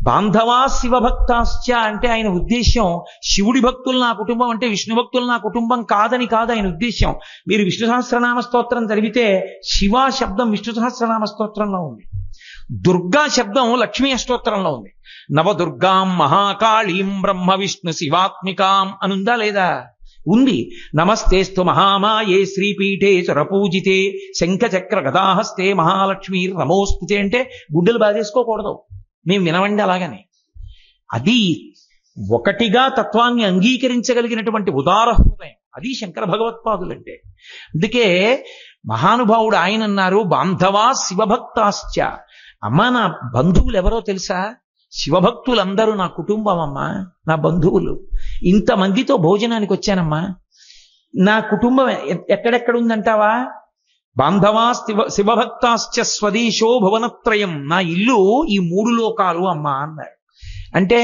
బాంధవా శివభక్తాశ్చ అంటే ఆయన ఉద్దేశ్యం శివుడి భక్తులు నా కుటుంబం అంటే విష్ణు భక్తులు నా కుటుంబం కాదని కాదు ఆయన ఉద్దేశ్యం. మీరు విష్ణు సహస్రనామ స్తోత్రం చదివితే శివ శబ్దం విష్ణు సహస్రనామ స్తోత్రంలో ఉంది, దుర్గా శబ్దం లక్ష్మీ అష్టోత్తరంలో ఉంది. నవదుర్గాం మహాకాళీం బ్రహ్మ విష్ణు శివాత్మికాం అనుందా లేదా? ఉంది. నమస్తేస్తు మహామాయే శ్రీపీఠే సురపూజితే శంఖచక్ర గదాహస్తే మహాలక్ష్మీ నమోస్తుతే అంటే గుడ్డలు బాధేసుకోకూడదు. మేము వినవండి అలాగని. అది ఒకటిగా తత్వాన్ని అంగీకరించగలిగినటువంటి ఉదార హృదయం, అది శంకర భగవత్పాదులంటే. అందుకే మహానుభావుడు ఆయన అన్నారు, బాంధవా శివభక్తాశ్చ. అమ్మా నా బంధువులు ఎవరో తెలుసా? శివభక్తులందరూ నా కుటుంబం అమ్మా, నా బంధువులు. ఇంతమందితో భోజనానికి వచ్చానమ్మా. నా కుటుంబం ఎక్కడెక్కడ ఉందంటావా? బాంధవా శివభక్తాశ్చ స్వదేశో భువనత్రయం. నా ఇల్లు ఈ 3 లోకాలు అమ్మా అన్నారు. అంటే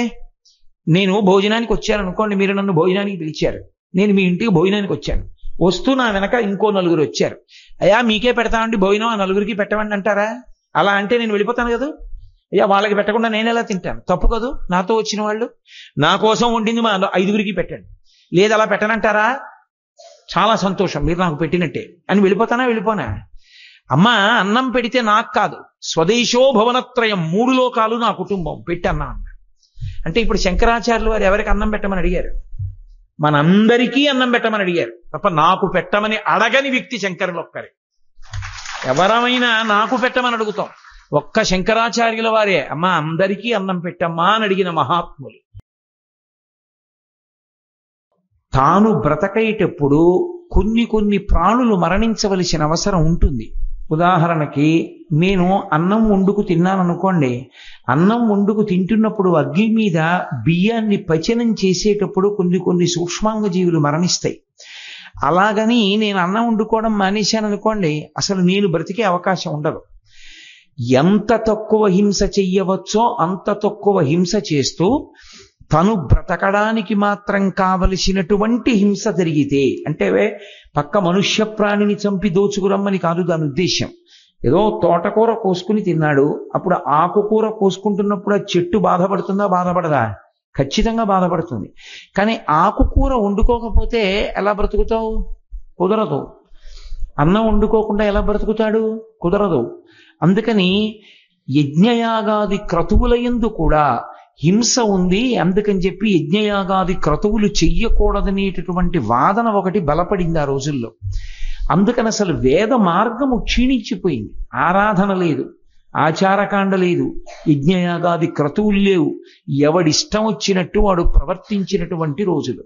నేను భోజనానికి వచ్చాను అనుకోండి, మీరు నన్ను భోజనానికి పిలిచారు, నేను మీ ఇంటికి భోజనానికి వచ్చాను. వస్తూ నా వెనక ఇంకో 4 వచ్చారు. అయ్యా మీకే పెడతామండి భోజనం, ఆ 4కి పెట్టమండి అంటారా? అలా అంటే నేను వెళ్ళిపోతాను కదా. అయ్యా వాళ్ళకి పెట్టకుండా నేను ఎలా తింటాను? తప్పు కదూ. నాతో వచ్చిన వాళ్ళు నా కోసం వండింది మా 5గురికి పెట్టండి, లేదు అలా పెట్టనంటారా? చాలా సంతోషం, మీరు నాకు పెట్టినట్టే అని వెళ్ళిపోనా? అమ్మా అన్నం పెడితే నాకు కాదు, స్వదేశో భువనత్రయం 3 లోకాలు నా కుటుంబం పెట్టన్నా అన్న. అంటే ఇప్పుడు శంకరాచార్యులు వారు ఎవరికి అన్నం పెట్టమని అడిగారు? మనందరికీ అన్నం పెట్టమని అడిగారు తప్ప నాకు పెట్టమని అడగని వ్యక్తి శంకరులు ఒక్కరే. ఎవరమైనా నాకు పెట్టమని అడుగుతాం, ఒక్క శంకరాచార్యుల వారే అమ్మా అందరికీ అన్నం పెట్టమ్మా అని అడిగిన మహాత్ములు. తాను బ్రతకేటప్పుడు కొన్ని ప్రాణులు మరణించవలసిన అవసరం ఉంటుంది. ఉదాహరణకి నేను అన్నం వండుకు తిన్నాననుకోండి, అన్నం వండుకు తింటున్నప్పుడు అగ్ని మీద బియ్యాన్ని పచనం చేసేటప్పుడు కొన్ని సూక్ష్మాంగ జీవులు మరణిస్తాయి. అలాగని నేను అన్నం వండుకోవడం మానేశాను అనుకోండి, అసలు నేను బ్రతికే అవకాశం ఉండదు. ఎంత తక్కువ హింస చెయ్యవచ్చో అంత తక్కువ హింస చేస్తూ తను బ్రతకడానికి మాత్రం కావలసినటువంటి హింస జరిగితే, అంటే పక్క మనుష్య ప్రాణిని చంపి దోచుకురమ్మని కాదు దాని ఉద్దేశ్యం. ఏదో తోటకూర కోసుకుని తిన్నాడు, అప్పుడు ఆకుకూర కోసుకుంటున్నప్పుడు ఆ చెట్టు బాధపడుతుందా? బాధపడదా? ఖచ్చితంగా బాధపడుతుంది. కానీ ఆకుకూర వండుకోకపోతే ఎలా బ్రతుకుతావు? కుదరదు. అన్నం వండుకోకుండా ఎలా బ్రతుకుతాడు? కుదరదు. అందుకని యజ్ఞయాగాది క్రతువులయందు కూడా హింస ఉంది. అందుకని చెప్పి యజ్ఞయాగాది క్రతువులు చెయ్యకూడదనేటటువంటి వాదన ఒకటి బలపడింది ఆ రోజుల్లో. అందుకని అసలు వేద మార్గము క్షీణించిపోయింది. ఆరాధన లేదు, ఆచారకాండ లేదు, యజ్ఞయాగాది క్రతువులు లేవు. ఎవడిష్టం వచ్చినట్టు వాడు ప్రవర్తించినటువంటి రోజులు.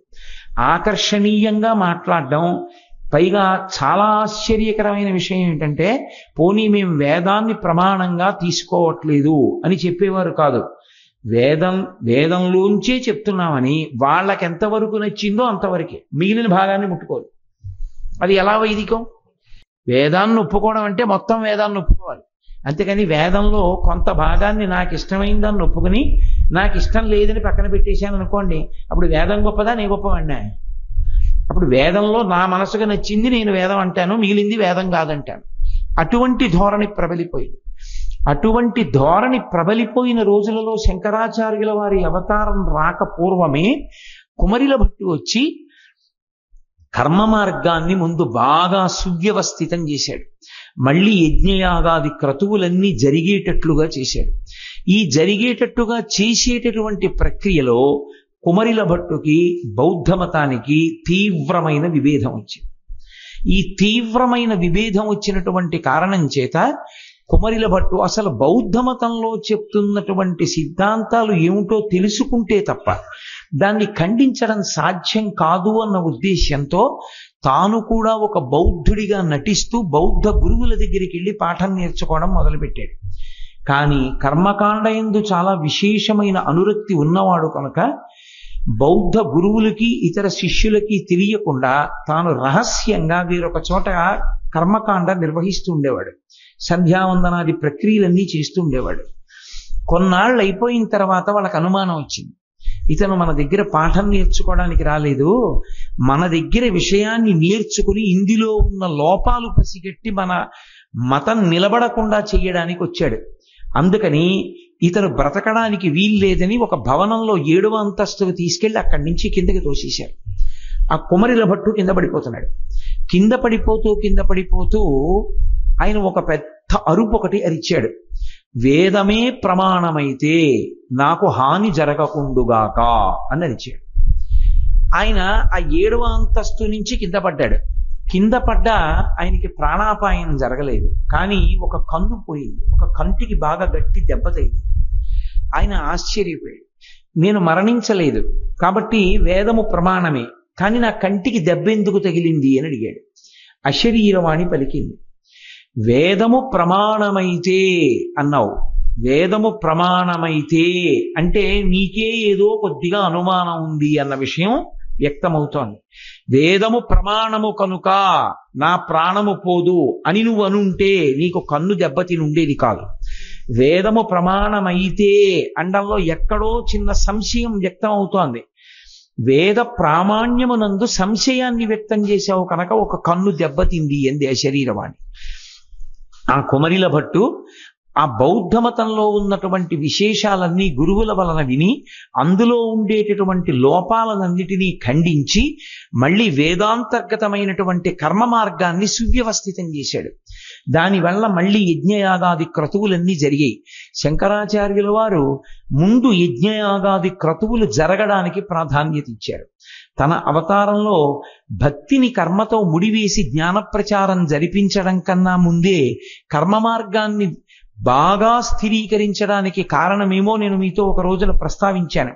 ఆకర్షణీయంగా మాట్లాడడం, పైగా చాలా ఆశ్చర్యకరమైన విషయం ఏంటంటే, పోనీ మేము వేదాన్ని ప్రమాణంగా తీసుకోవట్లేదు అని చెప్పేవారు కాదు. వేదంలోంచే చెప్తున్నామని వాళ్ళకి ఎంతవరకు నచ్చిందో అంతవరకే, మిగిలిన భాగాన్ని ముట్టుకోరు. అది ఎలా వైదికం? వేదాన్ని ఒప్పుకోవడం అంటే మొత్తం వేదాన్ని ఒప్పుకోవాలి. అంతేకాని వేదంలో కొంత భాగాన్ని నాకు ఇష్టమైన దాన్ని ఒప్పుకుని నాకు ఇష్టం లేదని పక్కన పెట్టేశాను అనుకోండి, అప్పుడు వేదం గొప్పదా నే గొప్పవన్నా? అప్పుడు వేదంలో నా మనసుకు నచ్చింది నేను వేదం అంటాను, మిగిలింది వేదం కాదంటాను. అటువంటి ధోరణి ప్రబలిపోయింది. అటువంటి ధోరణి ప్రబలిపోయిన రోజులలో శంకరాచార్యుల వారి అవతారం రాకపూర్వమే కుమరిల భట్టు వచ్చి కర్మ మార్గాన్ని ముందు బాగా సువ్యవస్థితం చేశాడు. మళ్ళీ యజ్ఞయాగాది క్రతువులన్నీ జరిగేటట్లుగా చేశాడు. ఈ జరిగేటట్టుగా చేసేటటువంటి ప్రక్రియలో కుమరిల భట్టుకి బౌద్ధ మతానికి తీవ్రమైన విభేదం వచ్చింది. ఈ తీవ్రమైన విభేదం వచ్చినటువంటి కారణం చేత కుమరిల భట్టు అసలు బౌద్ధ మతంలో చెప్తున్నటువంటి సిద్ధాంతాలు ఏమిటో తెలుసుకుంటే తప్ప దాన్ని ఖండించడం సాధ్యం కాదు అన్న ఉద్దేశ్యంతో తాను కూడా ఒక బౌద్ధుడిగా నటిస్తూ బౌద్ధ గురువుల దగ్గరికి వెళ్ళి పాఠం నేర్చుకోవడం మొదలుపెట్టాడు. కానీ కర్మకాండ యందు చాలా విశేషమైన అనురక్తి ఉన్నవాడు కనుక బౌద్ధ గురువులకి ఇతర శిష్యులకి తెలియకుండా తాను రహస్యంగా వీరొక చోట కర్మకాండ నిర్వహిస్తూ ఉండేవాడు. సంధ్యావందనాది ప్రక్రియలన్నీ చేస్తూ ఉండేవాడు. కొన్నాళ్ళు అయిపోయిన తర్వాత వాళ్ళకి అనుమానం వచ్చింది, ఇతను మన దగ్గర పాఠం నేర్చుకోవడానికి రాలేదు, మన దగ్గర విషయాన్ని నేర్చుకుని ఇందులో ఉన్న లోపాలు పసిగట్టి మన మతం నిలబడకుండా చెయ్యడానికి వచ్చాడు. అందుకని ఇతను బ్రతకడానికి వీల్లేదని ఒక భవనంలో 7వ అంతస్తుకు తీసుకెళ్లి అక్కడి నుంచి కిందకి తోసేశారు. ఆ కుమరిల భట్టు కింద పడిపోతున్నాడు. కింద పడిపోతూ ఆయన ఒక పెద్ద అరుపు ఒకటి అరిచాడు. వేదమే ప్రమాణమైతే నాకు హాని జరగకుండుగాక అని అరిచాడు. ఆయన ఆ 7వ అంతస్తు నుంచి కింద పడ్డాడు. కింద పడ్డా ఆయనకి ప్రాణాపాయం జరగలేదు, కానీ ఒక కన్ను పోయింది. ఒక కంటికి బాగా గట్టి దెబ్బ తగిలింది. ఆయన ఆశ్చర్యపోయాడు. నేను మరణించలేదు కాబట్టి వేదము ప్రమాణమే, కానీ నా కంటికి దెబ్బ ఎందుకు తగిలింది అని అడిగాడు. అశరీరవాణి పలికింది. వేదము ప్రమాణమైతే అన్నావు. వేదము ప్రమాణమైతే అంటే నీకే ఏదో కొద్దిగా అనుమానం ఉంది అన్న విషయం వ్యక్తమవుతోంది. వేదము ప్రమాణము కనుక నా ప్రాణము పోదు అని నువ్వు అనుంటే నీకు కన్ను దెబ్బతిని ఉండేది కాదు. వేదము ప్రమాణమైతే అండంలో ఎక్కడో చిన్న సంశయం వ్యక్తం అవుతోంది. వేద ప్రామాణ్యమునందు సంశయాన్ని వ్యక్తం చేశావు కనుక ఒక కన్ను దెబ్బతింది అంది ఆ శరీరవాణి. ఆ కుమరిల భట్టు ఆ బౌద్ధ మతంలో ఉన్నటువంటి విశేషాలన్నీ గురువుల వలన విని అందులో ఉండేటటువంటి లోపాలన్నిటినీ ఖండించి మళ్ళీ వేదాంతర్గతమైనటువంటి కర్మ మార్గాన్ని సువ్యవస్థితం చేశాడు. దానివల్ల మళ్ళీ యజ్ఞయాగాది క్రతువులన్నీ జరిగాయి. శంకరాచార్యుల వారు ముందు యజ్ఞయాగాది క్రతువులు జరగడానికి ప్రాధాన్యత ఇచ్చారు. తన అవతారంలో భక్తిని కర్మతో ముడివేసి జ్ఞానప్రచారం జరిపించడం కన్నా ముందే కర్మ మార్గాన్ని బాగా స్థిరీకరించడానికి కారణమేమో నేను మీతో ఒక రోజున ప్రస్తావించాను.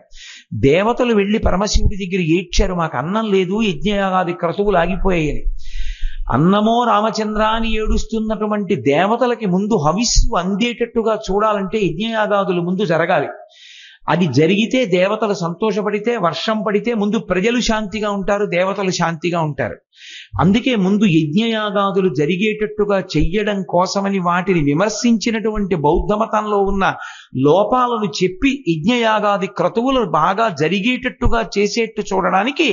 దేవతలు వెళ్ళి పరమశివుడి దగ్గర ఏడ్చారు, మాకు అన్నం లేదు, యజ్ఞయాగాది క్రతువులు ఆగిపోయాయని. అన్నమో రామచంద్ర అని ఏడుస్తున్నటువంటి దేవతలకి ముందు హవిస్సు అందేటట్టుగా చూడాలంటే యజ్ఞయాగాదులు ముందు జరగాలి. అది జరిగితే దేవతలు సంతోషపడితే, వర్షం పడితే ముందు ప్రజలు శాంతిగా ఉంటారు, దేవతలు శాంతిగా ఉంటారు. అందుకే ముందు యజ్ఞయాగాదులు జరిగేటట్టుగా చెయ్యడం కోసమని వాటిని విమర్శించినటువంటి బౌద్ధ మతంలో ఉన్న లోపాలను చెప్పి యజ్ఞయాగాది క్రతువులు బాగా జరిగేటట్టుగా చేసేట్టు చూడడానికి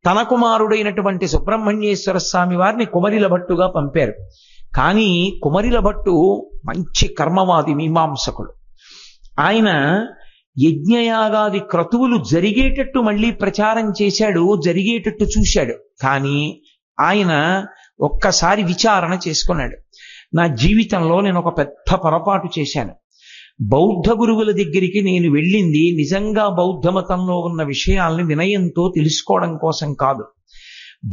తన కుమారుడైనటువంటి సుబ్రహ్మణ్యేశ్వర స్వామి వారిని కుమరిల భట్టుగా పంపారు. కానీ కుమరిల భట్టు మంచి కర్మవాది, మీమాంసకుడు. ఆయన యజ్ఞయాగాది క్రతువులు జరిగేటట్టు మళ్ళీ ప్రచారం చేశాడు, జరిగేటట్టు చూశాడు. కానీ ఆయన ఒక్కసారి విచారణ చేసుకున్నాడు. నా జీవితంలో నేను ఒక పెద్ద పొరపాటు చేశాను. బౌద్ధ గురువుల దగ్గరికి నేను వెళ్ళింది నిజంగా బౌద్ధ మతంలో ఉన్న విషయాల్ని వినయంతో తెలుసుకోవడం కోసం కాదు.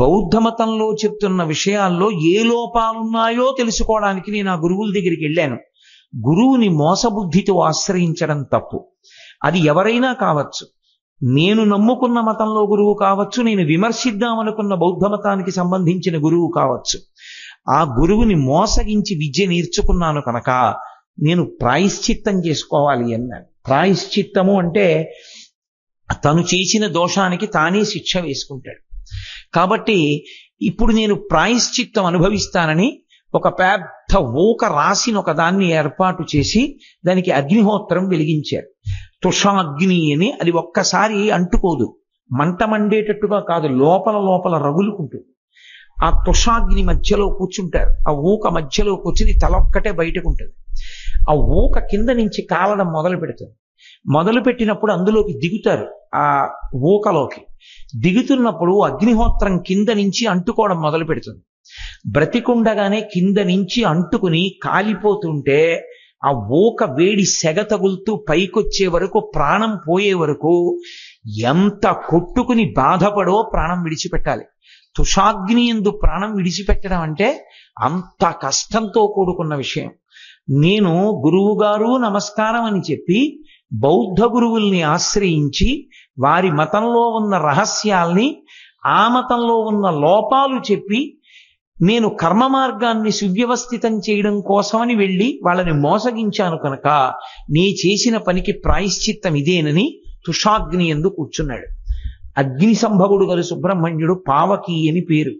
బౌద్ధ మతంలో చెప్తున్న విషయాల్లో ఏ లోపాలున్నాయో తెలుసుకోవడానికి నేను ఆ గురువుల దగ్గరికి వెళ్ళాను. గురువుని మోసబుద్ధితో ఆశ్రయించడం తప్పు. అది ఎవరైనా కావచ్చు. నేను నమ్ముకున్న మతంలో గురువు కావచ్చు, నేను విమర్శిద్దామనుకున్న బౌద్ధ మతానికి సంబంధించిన గురువు కావచ్చు. ఆ గురువుని మోసగించి విద్య నేర్చుకున్నాను కనుక నేను ప్రాయశ్చిత్తం చేసుకోవాలి అన్నాను. ప్రాయశ్చిత్తము అంటే తను చేసిన దోషానికి తానే శిక్ష వేసుకుంటాడు. కాబట్టి ఇప్పుడు నేను ప్రాయశ్చిత్తం అనుభవిస్తానని ఒక పెద్ద ఊక రాసిన ఒక దాన్ని ఏర్పాటు చేసి దానికి అగ్నిహోత్రం వెలిగించారు. తుషాగ్ని అని. అది ఒక్కసారి అంటుకోదు, మంట మండేటట్టుగా కాదు, లోపల లోపల రగులుకుంటుంది. ఆ తుషాగ్ని మధ్యలో కూర్చుంటారు. ఆ ఊక మధ్యలో కూర్చుని తలొక్కటే బయటకు ఉంటుంది. ఆ ఊక కింద నుంచి కాలడం మొదలు పెడుతుంది. మొదలు పెట్టినప్పుడు అందులోకి దిగుతారు. ఆ ఊకలోకి దిగుతున్నప్పుడు అగ్నిహోత్రం కింద నుంచి అంటుకోవడం మొదలు పెడుతుంది. బ్రతికుండగానే కింద నుంచి అంటుకుని కాలిపోతుంటే ఆ ఊక వేడి సెగ తగులుతూ పైకొచ్చే వరకు, ప్రాణం పోయే వరకు ఎంత కొట్టుకుని బాధపడో ప్రాణం విడిచిపెట్టాలి. తుషాగ్ని యందు ప్రాణం విడిచిపెట్టడం అంటే అంత కష్టంతో కూడుకున్న విషయం. నేను గురువుగారు నమస్కారం అని చెప్పి బౌద్ధ గురువుల్ని ఆశ్రయించి వారి మతంలో ఉన్న రహస్యాల్ని, ఆ మతంలో ఉన్న లోపాలు చెప్పి నేను కర్మ మార్గాన్ని సువ్యవస్థితం చేయడం కోసమని వెళ్ళి వాళ్ళని మోసగించాను కనుక నీ చేసిన పనికి ప్రాయశ్చిత్తం ఇదేనని తుషాగ్ని యందు కూర్చున్నాడు. అగ్ని సంభవుడు గల సుబ్రహ్మణ్యుడు పావకి అని పేరు.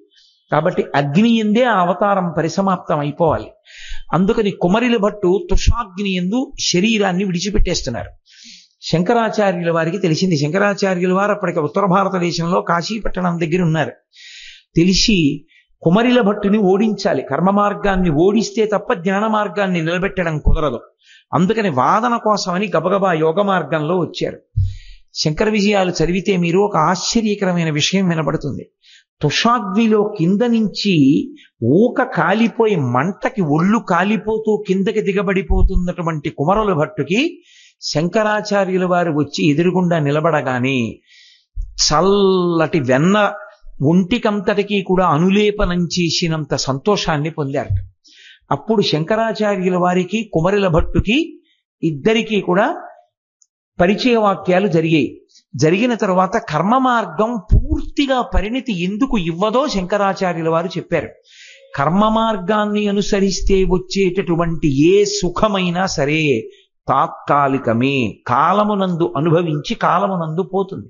కాబట్టి అగ్ని యందే ఆ అవతారం పరిసమాప్తం అయిపోవాలి. అందుకని కుమరిల భట్టు తుషాగ్ని యందు శరీరాన్ని విడిచిపెట్టేస్తున్నారు. శంకరాచార్యుల వారికి తెలిసింది. శంకరాచార్యుల వారు అప్పటికి ఉత్తర భారతదేశంలో కాశీపట్టణం దగ్గర ఉన్నారు. తెలిసి కుమరిల భట్టుని ఓడించాలి. కర్మ మార్గాన్ని ఓడిస్తే తప్ప జ్ఞాన మార్గాన్ని నిలబెట్టడం కుదరదు. అందుకని వాదన కోసమని గబగబా యోగ మార్గంలో వచ్చారు. శంకర విజయాలు చదివితే మీరు ఒక ఆశ్చర్యకరమైన విషయం వినబడుతుంది. తుషాగ్నిలో కింద నుంచి ఊక కాలిపోయి మంటకి ఒళ్ళు కాలిపోతూ కిందకి దిగబడిపోతున్నటువంటి కుమరుల భట్టుకి శంకరాచార్యుల వారు వచ్చి ఎదురుగుండా నిలబడగానే చల్లటి వెన్న ఒంటికంతటికి కూడా అనులేపనం చేసినంత సంతోషాన్ని పొందారు. అప్పుడు శంకరాచార్యుల వారికి కుమరుల భట్టుకి ఇద్దరికీ కూడా పరిచయ వాక్యాలు జరిగాయి. జరిగిన తరువాత కర్మ మార్గం పూర్తిగా పరిణితి ఎందుకు ఇవ్వదో శంకరాచార్యుల వారు చెప్పారు. కర్మ మార్గాన్ని అనుసరిస్తే వచ్చేటటువంటి ఏ సుఖమైనా సరే తాత్కాలికమే, కాలమునందు అనుభవించి కాలమునందు పోతుంది.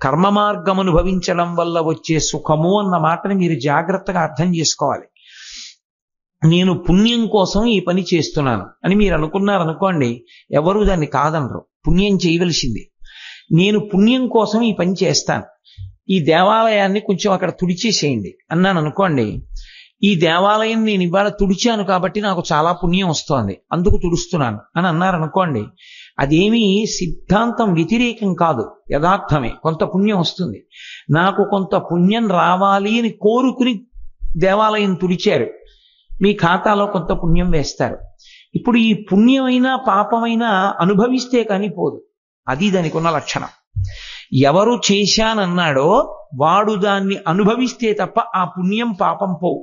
కర్మ మార్గం అనుభవించడం వల్ల వచ్చే సుఖము అన్న మాటని మీరు జాగ్రత్తగా అర్థం చేసుకోవాలి. నేను పుణ్యం కోసం ఈ పని చేస్తున్నాను అని మీరు అనుకున్నారనుకోండి, ఎవరు దాన్ని కాదనరు. పుణ్యం చేయవలసింది. నేను పుణ్యం కోసం ఈ పని చేస్తాను, ఈ దేవాలయాన్ని కొంచెం అక్కడ తుడిచేసేయండి అన్నాను అనుకోండి, ఈ దేవాలయం నేను ఇవాళ తుడిచాను కాబట్టి నాకు చాలా పుణ్యం వస్తోంది, అందుకు తుడుస్తున్నాను అని అన్నారనుకోండి, అదేమీ సిద్ధాంతం వ్యతిరేకం కాదు, యథార్థమే. కొంత పుణ్యం వస్తుంది. నాకు కొంత పుణ్యం రావాలి అని కోరుకుని దేవాలయం తుడిచారు, మీ ఖాతాలో కొంత పుణ్యం వేస్తారు. ఇప్పుడు ఈ పుణ్యమైనా పాపమైనా అనుభవిస్తే కానీ పోదు. అది దానికి ఉన్న లక్షణం. ఎవరు చేశానన్నాడో వాడు దాన్ని అనుభవిస్తే తప్ప ఆ పుణ్యం పాపం పోవు.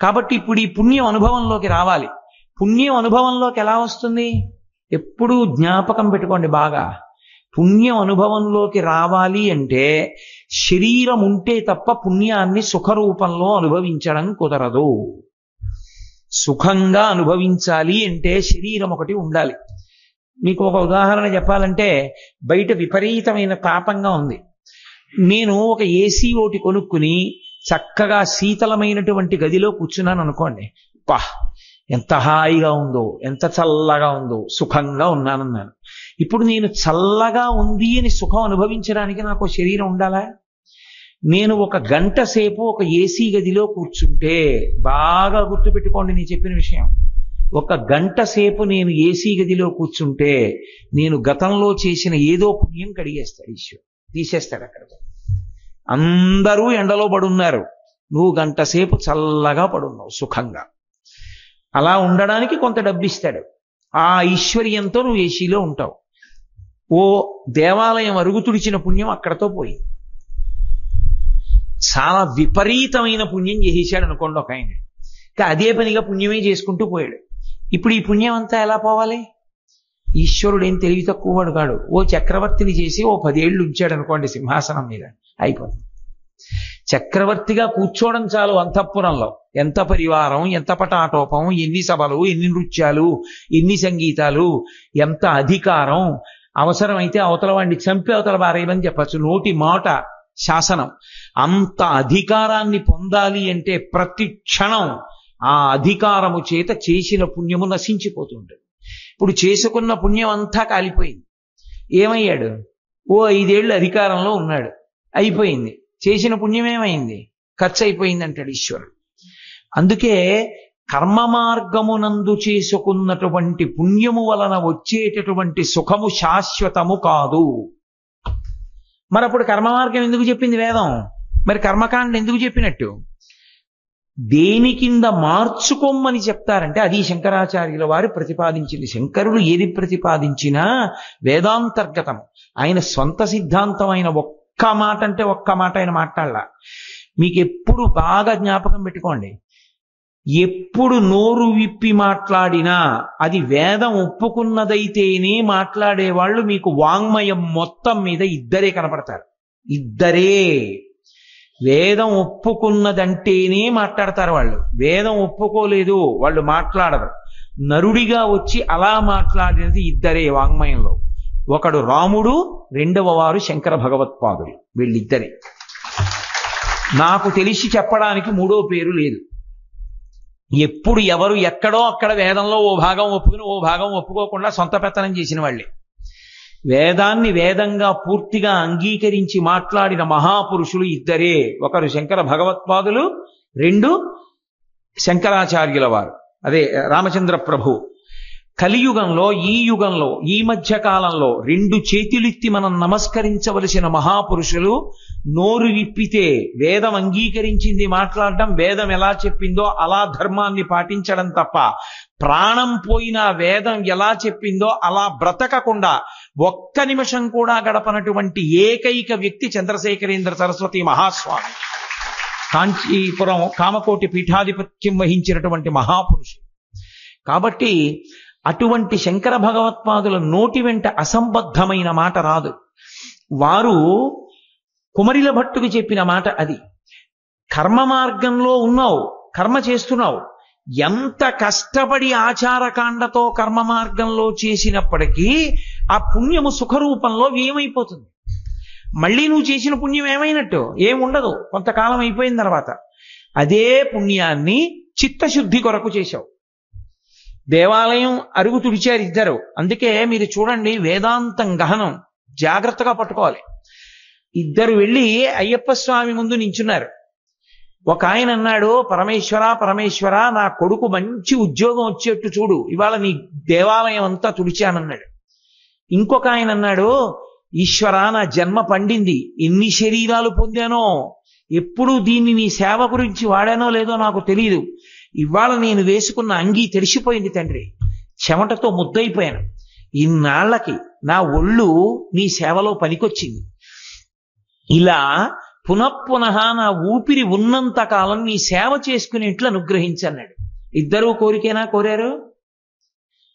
కాబట్టి ఇప్పుడు ఈ పుణ్యం అనుభవంలోకి రావాలి. పుణ్యం అనుభవంలోకి ఎలా వస్తుంది? ఎప్పుడూ జ్ఞాపకం పెట్టుకోండి బాగా. పుణ్యం అనుభవంలోకి రావాలి అంటే శరీరం ఉంటే తప్ప పుణ్యాన్ని సుఖరూపంలో అనుభవించడం కుదరదు. సుఖంగా అనుభవించాలి అంటే శరీరం ఒకటి ఉండాలి. మీకు ఒక ఉదాహరణ చెప్పాలంటే, బయట విపరీతమైన తాపంగా ఉంది, నేను ఒక ఏసీ ఒకటి కొనుక్కుని చక్కగా శీతలమైనటువంటి గదిలో కూర్చున్నాను అనుకోండి, పా ఎంత హాయిగా ఉందో, ఎంత చల్లగా ఉందో, సుఖంగా ఉన్నానన్నాను. ఇప్పుడు నేను చల్లగా ఉంది అని సుఖం అనుభవించడానికి నాకు శరీరం ఉండాలా? నేను ఒక గంట సేపు ఒక ఏసీ గదిలో కూర్చుంటే, బాగా గుర్తుపెట్టుకోండి నేను చెప్పిన విషయం, ఒక గంట సేపు నేను ఏసీ గదిలో కూర్చుంటే నేను గతంలో చేసిన ఏదో పుణ్యం కడిగేస్తాడు ఈశ్వరుడు, తీసేస్తాడు. అక్కడ అందరూ ఎండలో పడున్నారు, నువ్వు గంట సేపు చల్లగా పడున్నావు సుఖంగా. అలా ఉండడానికి కొంత డబ్బు ఇస్తాడు. ఆ ఐశ్వర్యంతో నువ్వు ఏసీలో ఉంటావు. ఓ దేవాలయం అరుగు తుడిచిన పుణ్యం అక్కడతో పోయి చాలా విపరీతమైన పుణ్యం చేసేసాడు అనుకోండి ఒక ఆయన, అదే పనిగా పుణ్యమే చేసుకుంటూ పోయాడు. ఇప్పుడు ఈ పుణ్యం అంతా ఎలా పోవాలి? ఈశ్వరుడు ఏం తెలివి తక్కువవాడు కాడు. ఓ చక్రవర్తిని చేసి ఓ 10 ఏళ్ళు ఉంచాడు అనుకోండి సింహాసనం మీద, అయిపోతుంది. చక్రవర్తిగా కూర్చోవడం చాలు అంతఃపురంలో. ఎంత పరివారం, ఎంత పటాటోపం, ఎన్ని సభలు, ఎన్ని నృత్యాలు, ఎన్ని సంగీతాలు, ఎంత అధికారం. అవసరమైతే అవతల వాడిని చంపి అవతల బారేయమని చెప్పచ్చు, నోటి మాట శాసనం. అంత అధికారాన్ని పొందాలి అంటే ప్రతి క్షణం ఆ అధికారము చేత చేసిన పుణ్యము నశించిపోతుంటుంది. ఇప్పుడు చేసుకున్న పుణ్యం అంతా కాలిపోయింది. ఏమయ్యాడు? ఓ 5 ఏళ్ళు అధికారంలో ఉన్నాడు, అయిపోయింది. చేసిన పుణ్యం ఏమైంది? ఖర్చు అయిపోయింది అంటాడు ఈశ్వరుడు. అందుకే కర్మ మార్గమునందు చేసుకున్నటువంటి పుణ్యము వలన వచ్చేటటువంటి సుఖము శాశ్వతము కాదు. మరి అప్పుడు కర్మ మార్గం ఎందుకు చెప్పింది వేదం? మరి కర్మకాండ ఎందుకు చెప్పినట్టు? దేని కింద మార్చుకోమని చెప్తారంటే అది శంకరాచార్యుల వారు ప్రతిపాదించింది. శంకరులు ఏది ప్రతిపాదించినా వేదాంతర్గతం. ఆయన స్వంత సిద్ధాంతం. ఆయన ఒక్క మాట అంటే ఒక్క మాట ఆయన మాట్లాడలా. మీకు ఎప్పుడు బాగా జ్ఞాపకం పెట్టుకోండి, ఎప్పుడు నోరు విప్పి మాట్లాడినా అది వేదం ఒప్పుకున్నదైతేనే మాట్లాడేవాళ్ళు మీకు వాంగ్మయం మొత్తం మీద ఇద్దరే కనపడతారు. ఇద్దరే. వేదం ఒప్పుకున్నదంటేనే మాట్లాడతారు వాళ్ళు. వేదం ఒప్పుకోలేదు వాళ్ళు మాట్లాడరు. నరుడిగా వచ్చి అలా మాట్లాడినది ఇద్దరే వాంగ్మయంలో. ఒకడు రాముడు, రెండవ వారు శంకర భగవత్పాదులు. వీళ్ళిద్దరే. నాకు తెలిసి చెప్పడానికి మూడో పేరు లేదు. ఎప్పుడు ఎవరు ఎక్కడో అక్కడ వేదంలో ఓ భాగం ఒప్పుకుని ఓ భాగం ఒప్పుకోకుండా సొంత పెత్తనం చేసిన వాళ్ళే. వేదాన్ని వేదంగా పూర్తిగా అంగీకరించి మాట్లాడిన మహాపురుషులు ఇద్దరే. ఒకరు శంకర భగవత్పాదులు, రెండు శంకరాచార్యుల వారు, అదే రామచంద్ర ప్రభు. కలియుగంలో, ఈ యుగంలో, ఈ మధ్య కాలంలో రెండు చేతులెత్తి మనం నమస్కరించవలసిన మహాపురుషులు నోరు విప్పితే వేదం అంగీకరించింది మాట్లాడడం, వేదం ఎలా చెప్పిందో అలా ధర్మాన్ని పాటించడం తప్ప ప్రాణం పోయిన వేదం ఎలా చెప్పిందో అలా బ్రతకకుండా ఒక్క నిమిషం కూడా గడపనటువంటి ఏకైక వ్యక్తి చంద్రశేఖరేంద్ర సరస్వతి మహాస్వామి. కాంచీపురం కామకోటి పీఠాధిపత్యం వహించినటువంటి మహాపురుషుడు. కాబట్టి అటువంటి శంకర భగవత్పాదుల నోటి వెంట అసంబద్ధమైన మాట రాదు. వారు కుమరిల భట్టుకు చెప్పిన మాట అది. కర్మ మార్గంలో ఉన్నావు, కర్మ చేస్తున్నావు, ఎంత కష్టపడి ఆచారకాండతో కర్మ మార్గంలో చేసినప్పటికీ ఆ పుణ్యము సుఖరూపంలో ఏమైపోతుంది. మళ్ళీ నువ్వు చేసిన పుణ్యం ఏమైనట్టు ఏముండదు. కొంతకాలం అయిపోయిన తర్వాత అదే పుణ్యాన్ని చిత్తశుద్ధి కొరకు చేశావు. దేవాలయం అరుగు తుడిచారు ఇద్దరు. అందుకే మీరు చూడండి, వేదాంతం గహనం జాగ్రత్తగా పట్టుకోవాలి. ఇద్దరు వెళ్ళి అయ్యప్ప స్వామి ముందు నించున్నారు. ఒక ఆయన అన్నాడు, పరమేశ్వర పరమేశ్వర, నా కొడుకు మంచి ఉద్యోగం వచ్చేట్టు చూడు, ఇవాళ నీ దేవాలయం అంతా తుడిచానన్నాడు. ఇంకొక ఆయన అన్నాడు, ఈశ్వర నా జన్మ పండింది, ఎన్ని శరీరాలు పొందానో, ఎప్పుడు దీన్ని నీ సేవ గురించి వాడానో లేదో నాకు తెలియదు, ఇవాళ నేను వేసుకున్న అంగీ తెరిచిపోయింది తండ్రి, చెమటతో ముద్దయిపోయాను, ఇన్నాళ్లకి నా ఒళ్ళు నీ సేవలో పనికొచ్చింది, ఇలా పునఃపునః నా ఊపిరి ఉన్నంత కాలం నీ సేవ చేసుకునేట్లు అనుగ్రహించన్నాడు. ఇద్దరూ కోరికేనా కోరారు?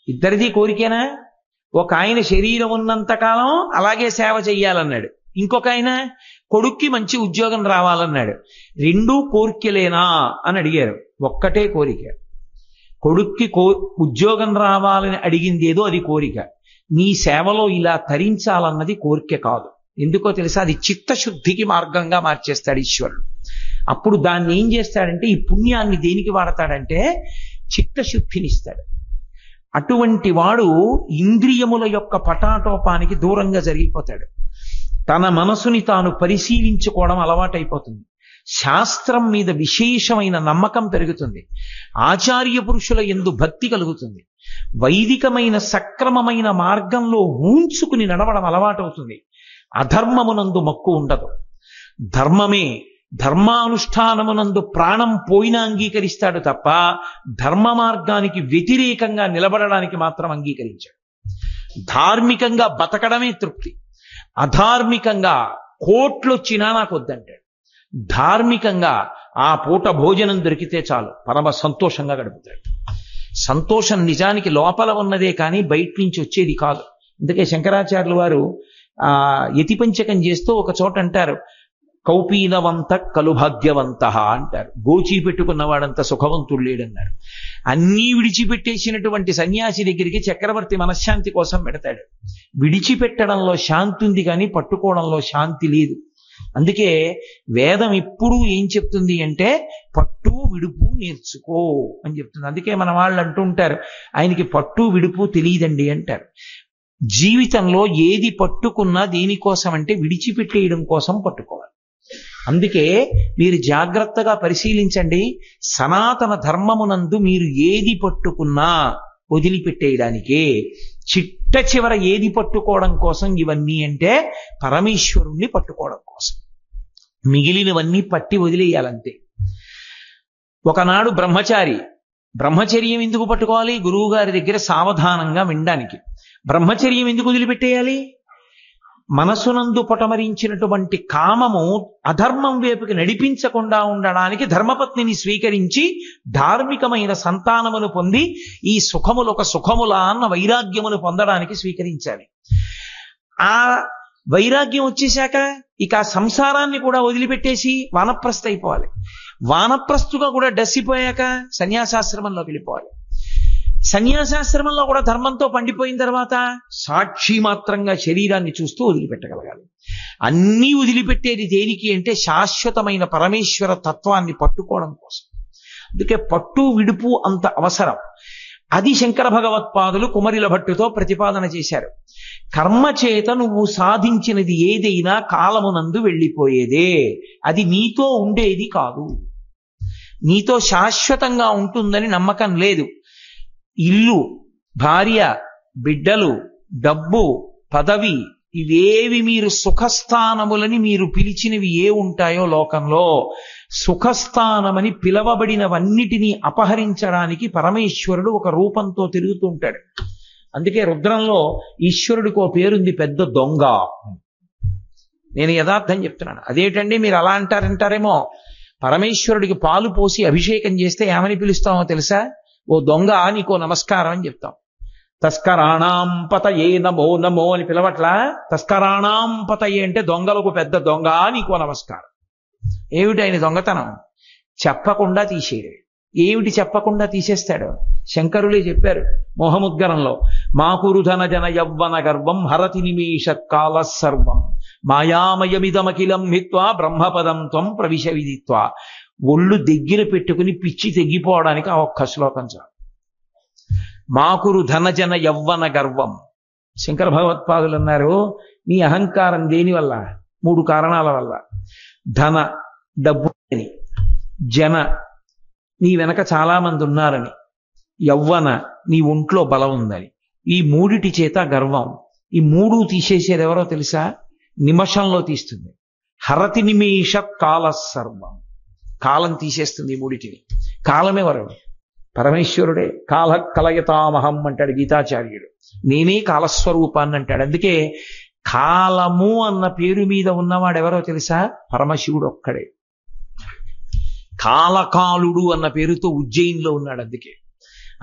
ఇద్దరిది కోరికేనా? ఒక ఆయన శరీరం ఉన్నంత కాలం అలాగే సేవ చెయ్యాలన్నాడు, ఇంకొక ఆయన కొడుక్కి మంచి ఉద్యోగం రావాలన్నాడు. రెండూ కోరికలేనా అని అడిగారు. ఒక్కటే కోరిక. కొడుక్కి ఉద్యోగం రావాలని అడిగింది ఏదో అది కోరిక, నీ సేవలో ఇలా తరించాలన్నది కోరిక కాదు. ఎందుకో తెలుసా? అది చిత్తశుద్ధికి మార్గంగా మార్చేస్తాడు ఈశ్వరుడు. అప్పుడు దాన్ని ఏం చేస్తాడంటే, ఈ పుణ్యాన్ని దేనికి వాడతాడంటే చిత్తశుద్ధినిస్తాడు. అటువంటి వాడు ఇంద్రియముల యొక్క పటాటోపానికి దూరంగా జరిగిపోతాడు. తన మనసుని తాను పరిశీలించుకోవడం అలవాటైపోతుంది. శాస్త్రం మీద విశేషమైన నమ్మకం పెరుగుతుంది. ఆచార్య పురుషుల యందు భక్తి కలుగుతుంది. వైదికమైన సక్రమమైన మార్గంలో ఊంచుకుని నడవడం అలవాటవుతుంది. అధర్మమునందు మక్కువ ఉండదు. ధర్మమే, ధర్మానుష్ఠానమునందు ప్రాణం పోయినా అంగీకరిస్తాడు తప్ప ధర్మ మార్గానికి వ్యతిరేకంగా నిలబడడానికి మాత్రం అంగీకరించాడు. ధార్మికంగా బతకడమే తృప్తి. అధార్మికంగా కోట్లొచ్చినా నాకు వద్దంటాడు. ధార్మికంగా ఆ పూట భోజనం దొరికితే చాలు పరమ సంతోషంగా గడుపుతాడు. సంతోషం నిజానికి లోపల ఉన్నదే కానీ బయట నుంచి వచ్చేది కాదు. అందుకే శంకరాచార్యులు వారు యతిపంచకం చేస్తూ ఒక చోట అంటారు, కౌపీనవంత కలుభాగ్యవంత అంటారు. గోచి పెట్టుకున్నవాడంత సుఖవంతుడు లేడన్నారు. అన్నీ విడిచిపెట్టేసినటువంటి సన్యాసి దగ్గరికి చక్రవర్తి మనశ్శాంతి కోసం పెడతాడు. విడిచిపెట్టడంలో శాంతి ఉంది కానీ పట్టుకోవడంలో శాంతి లేదు. అందుకే వేదం ఎప్పుడూ ఏం చెప్తుంది అంటే పట్టు విడుపు నేర్చుకో అని చెప్తుంది. అందుకే మన వాళ్ళు అంటూ ఉంటారు, ఆయనకి పట్టు విడుపు తెలియదండి అంటారు. జీవితంలో ఏది పట్టుకున్నా దేనికోసం అంటే విడిచిపెట్టేయడం కోసం పట్టుకోవాలి. అందుకే మీరు జాగ్రత్తగా పరిశీలించండి. సనాతన ధర్మమునందు మీరు ఏది పట్టుకున్నా వదిలిపెట్టేయడానికే. చిట్ట చివర ఏది పట్టుకోవడం కోసం ఇవన్నీ అంటే పరమేశ్వరుణ్ణి పట్టుకోవడం కోసం. మిగిలినవన్నీ పట్టి వదిలేయాలంతే. ఒకనాడు బ్రహ్మచర్యం ఎందుకు పట్టుకోవాలి? గురువు గారి దగ్గర సావధానంగా వినడానికి. బ్రహ్మచర్యం ఎందుకు వదిలిపెట్టేయాలి? మనసునందు పొటమరించినటువంటి కామము అధర్మం వైపుకి నడిపించకుండా ఉండడానికి ధర్మపత్నిని స్వీకరించి ధార్మికమైన సంతానమును పొంది ఈ సుఖములు ఒక సుఖములా అన్న వైరాగ్యమును పొందడానికి స్వీకరించాలి. ఆ వైరాగ్యం వచ్చేశాక ఇక సంసారాన్ని కూడా వదిలిపెట్టేసి వానప్రస్థ అయిపోవాలి. వానప్రస్థుగా కూడా డస్సిపోయాక సన్యాసాశ్రమంలోకి వెళ్ళిపోవాలి. సన్యాసాశ్రమంలో కూడా ధర్మంతో పండిపోయిన తర్వాత సాక్షి మాత్రంగా శరీరాన్ని చూస్తూ వదిలిపెట్టగలగాలి. అన్నీ వదిలిపెట్టేది దేనికి అంటే శాశ్వతమైన పరమేశ్వర తత్వాన్ని పట్టుకోవడం కోసం. అందుకే పట్టు విడుపు అంత అవసరం. అది శంకర భగవత్పాదులు కుమరిల భట్టుతో ప్రతిపాదన చేశారు. కర్మ చేత నువ్వు సాధించినది ఏదైనా కాలమునందు వెళ్ళిపోయేదే, అది నీతో ఉండేది కాదు. నీతో శాశ్వతంగా ఉంటుందని నమ్మకం లేదు. ఇల్లు, భార్య, బిడ్డలు, డబ్బు, పదవి, ఇవేవి మీరు సుఖస్థానములని మీరు పిలిచినవి ఏ ఉంటాయో లోకంలో, సుఖస్థానమని పిలవబడినవన్నిటినీ అపహరించడానికి పరమేశ్వరుడు ఒక రూపంతో తిరుగుతూ ఉంటాడు. అందుకే రుద్రంలో ఈశ్వరుడికి ఓ పేరుంది, పెద్ద దొంగ. నేను యథార్థం చెప్తున్నాను. అదేంటండి మీరు అలా అంటారేమో, పరమేశ్వరుడికి పాలు పోసి అభిషేకం చేస్తే ఏమని పిలుస్తామో తెలుసా? ఓ దొంగ, నీకో నమస్కారం అని చెప్తాం. తస్కరాణాం పతయే నమో నమో అని పిలవట్లా. తస్కరాణాం పతయే అంటే దొంగలకు పెద్ద దొంగ, నీకో నమస్కారం. ఏమిటి ఆయన దొంగతనం? చెప్పకుండా తీసేయడు. ఏమిటి చెప్పకుండా తీసేస్తాడు? శంకరులే చెప్పారు మోహముద్గరంలో, మాకురుధన జన యవ్వన గర్వం హరతి నిమేషత్ కాల సర్వం మాయామయమిదమఖిలం హిత్వా బ్రహ్మపదం త్వం ప్రవిశ విదిత్వా. ఒళ్ళు దగ్గర పెట్టుకుని పిచ్చి తెగిపోవడానికి ఆ ఒక్క శ్లోకం చాలు. మాకురు ధనజన యవ్వన గర్వం. శంకర భగవత్పాదులు అన్నారు, నీ అహంకారం దేనివల్ల? 3 కారణాల వల్ల. ధన, డబ్బు అని. జన, నీ వెనక చాలా మంది ఉన్నారని. యవ్వన, నీ ఒంట్లో బలం ఉందని. ఈ 3 చేత గర్వం. ఈ 3 తీసేసేది ఎవరో తెలుసా? నిమిషంలో తీస్తుంది. హరతి నిమేష కాల సర్వం. కాలం తీసేస్తుంది ఈ 3. కాలమే వరుడు, పరమేశ్వరుడే. కాల కలయతామహం అంటాడు గీతాచార్యుడు. నేనే కాలస్వరూపాన్ని అంటాడు. అందుకే కాలము అన్న పేరు మీద ఉన్నవాడెవరో తెలుసా? పరమశివుడు ఒక్కడే. కాలకాలుడు అన్న పేరుతో ఉజ్జయిన్లో ఉన్నాడు. అందుకే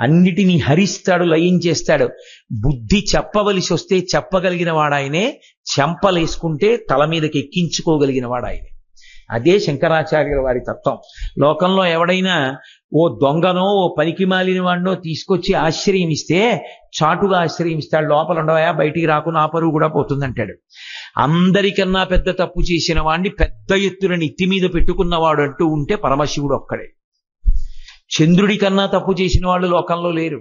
అన్నిటినీ హరిస్తాడు, లయం చేస్తాడు. బుద్ధి చెప్పవలసి వస్తే చెప్పగలిగిన వాడాయనే, చెంపలేసుకుంటే తల మీదకి ఎక్కించుకోగలిగిన వాడాయనే. అదే శంకరాచార్యుల వారి తత్వం. లోకంలో ఎవడైనా ఓ దొంగనో ఓ పనికి మాలిన వాడినో తీసుకొచ్చి ఆశ్రయం ఇస్తే చాటుగా ఆశ్రయం ఇస్తాడు. లోపల ఉండవా, బయటికి రాకు, నా పరువు కూడా పోతుందంటాడు. అందరికన్నా పెద్ద తప్పు చేసిన వాడిని పెద్ద ఎత్తున నెత్తి మీద పెట్టుకున్నవాడు అంటూ ఉంటే పరమశివుడు ఒక్కడే. చంద్రుడి కన్నా తప్పు చేసిన వాళ్ళు లోకంలో లేరు.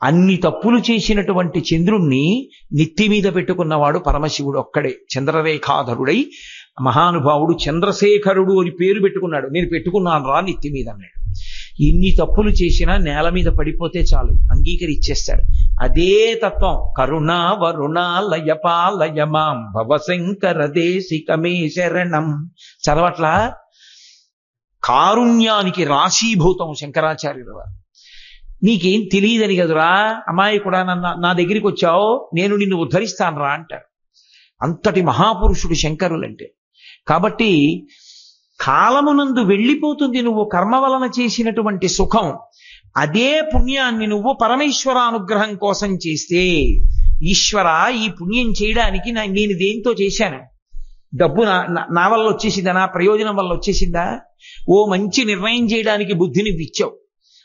అన్ని తప్పులు చేసినటువంటి చంద్రుణ్ణి నెత్తి మీద పెట్టుకున్నవాడు పరమశివుడు ఒక్కడే. చంద్రరేఖాధరుడై మహానుభావుడు చంద్రశేఖరుడు అని పేరు పెట్టుకున్నాడు. నేను పెట్టుకున్నాను రా నెత్తి మీద అన్నాడు. ఎన్ని తప్పులు చేసినా నేల మీద పడిపోతే చాలు, అంగీకరిచ్చేస్తాడు. అదే తత్వం. కరుణా వరుణాలయ పాలయ మాం భవశంకర దేశికమే శరణం. చదవట్లా? కారుణ్యానికి రాశీభూతం శంకరాచార్యుల వారు. నీకేం తెలియదని కదురా అమ్మాయి కూడా నా దగ్గరికి వచ్చావు, నేను నిన్ను ఉద్ధరిస్తాను రా అంటారు. అంతటి మహాపురుషుడు శంకరులంటే. కాబట్టి కాలమునందు వెళ్ళిపోతుంది నువ్వు కర్మ వలన చేసినటువంటి సుఖం. అదే పుణ్యాన్ని నువ్వు పరమేశ్వరానుగ్రహం కోసం చేస్తే, ఈశ్వర ఈ పుణ్యం చేయడానికి నేను దేంతో చేశాను? డబ్బు నా వల్ల వచ్చేసిందా? నా ప్రయోజనం వల్ల వచ్చేసిందా? ఓ మంచి నిర్ణయం చేయడానికి బుద్ధి నువ్వు ఇచ్చావు,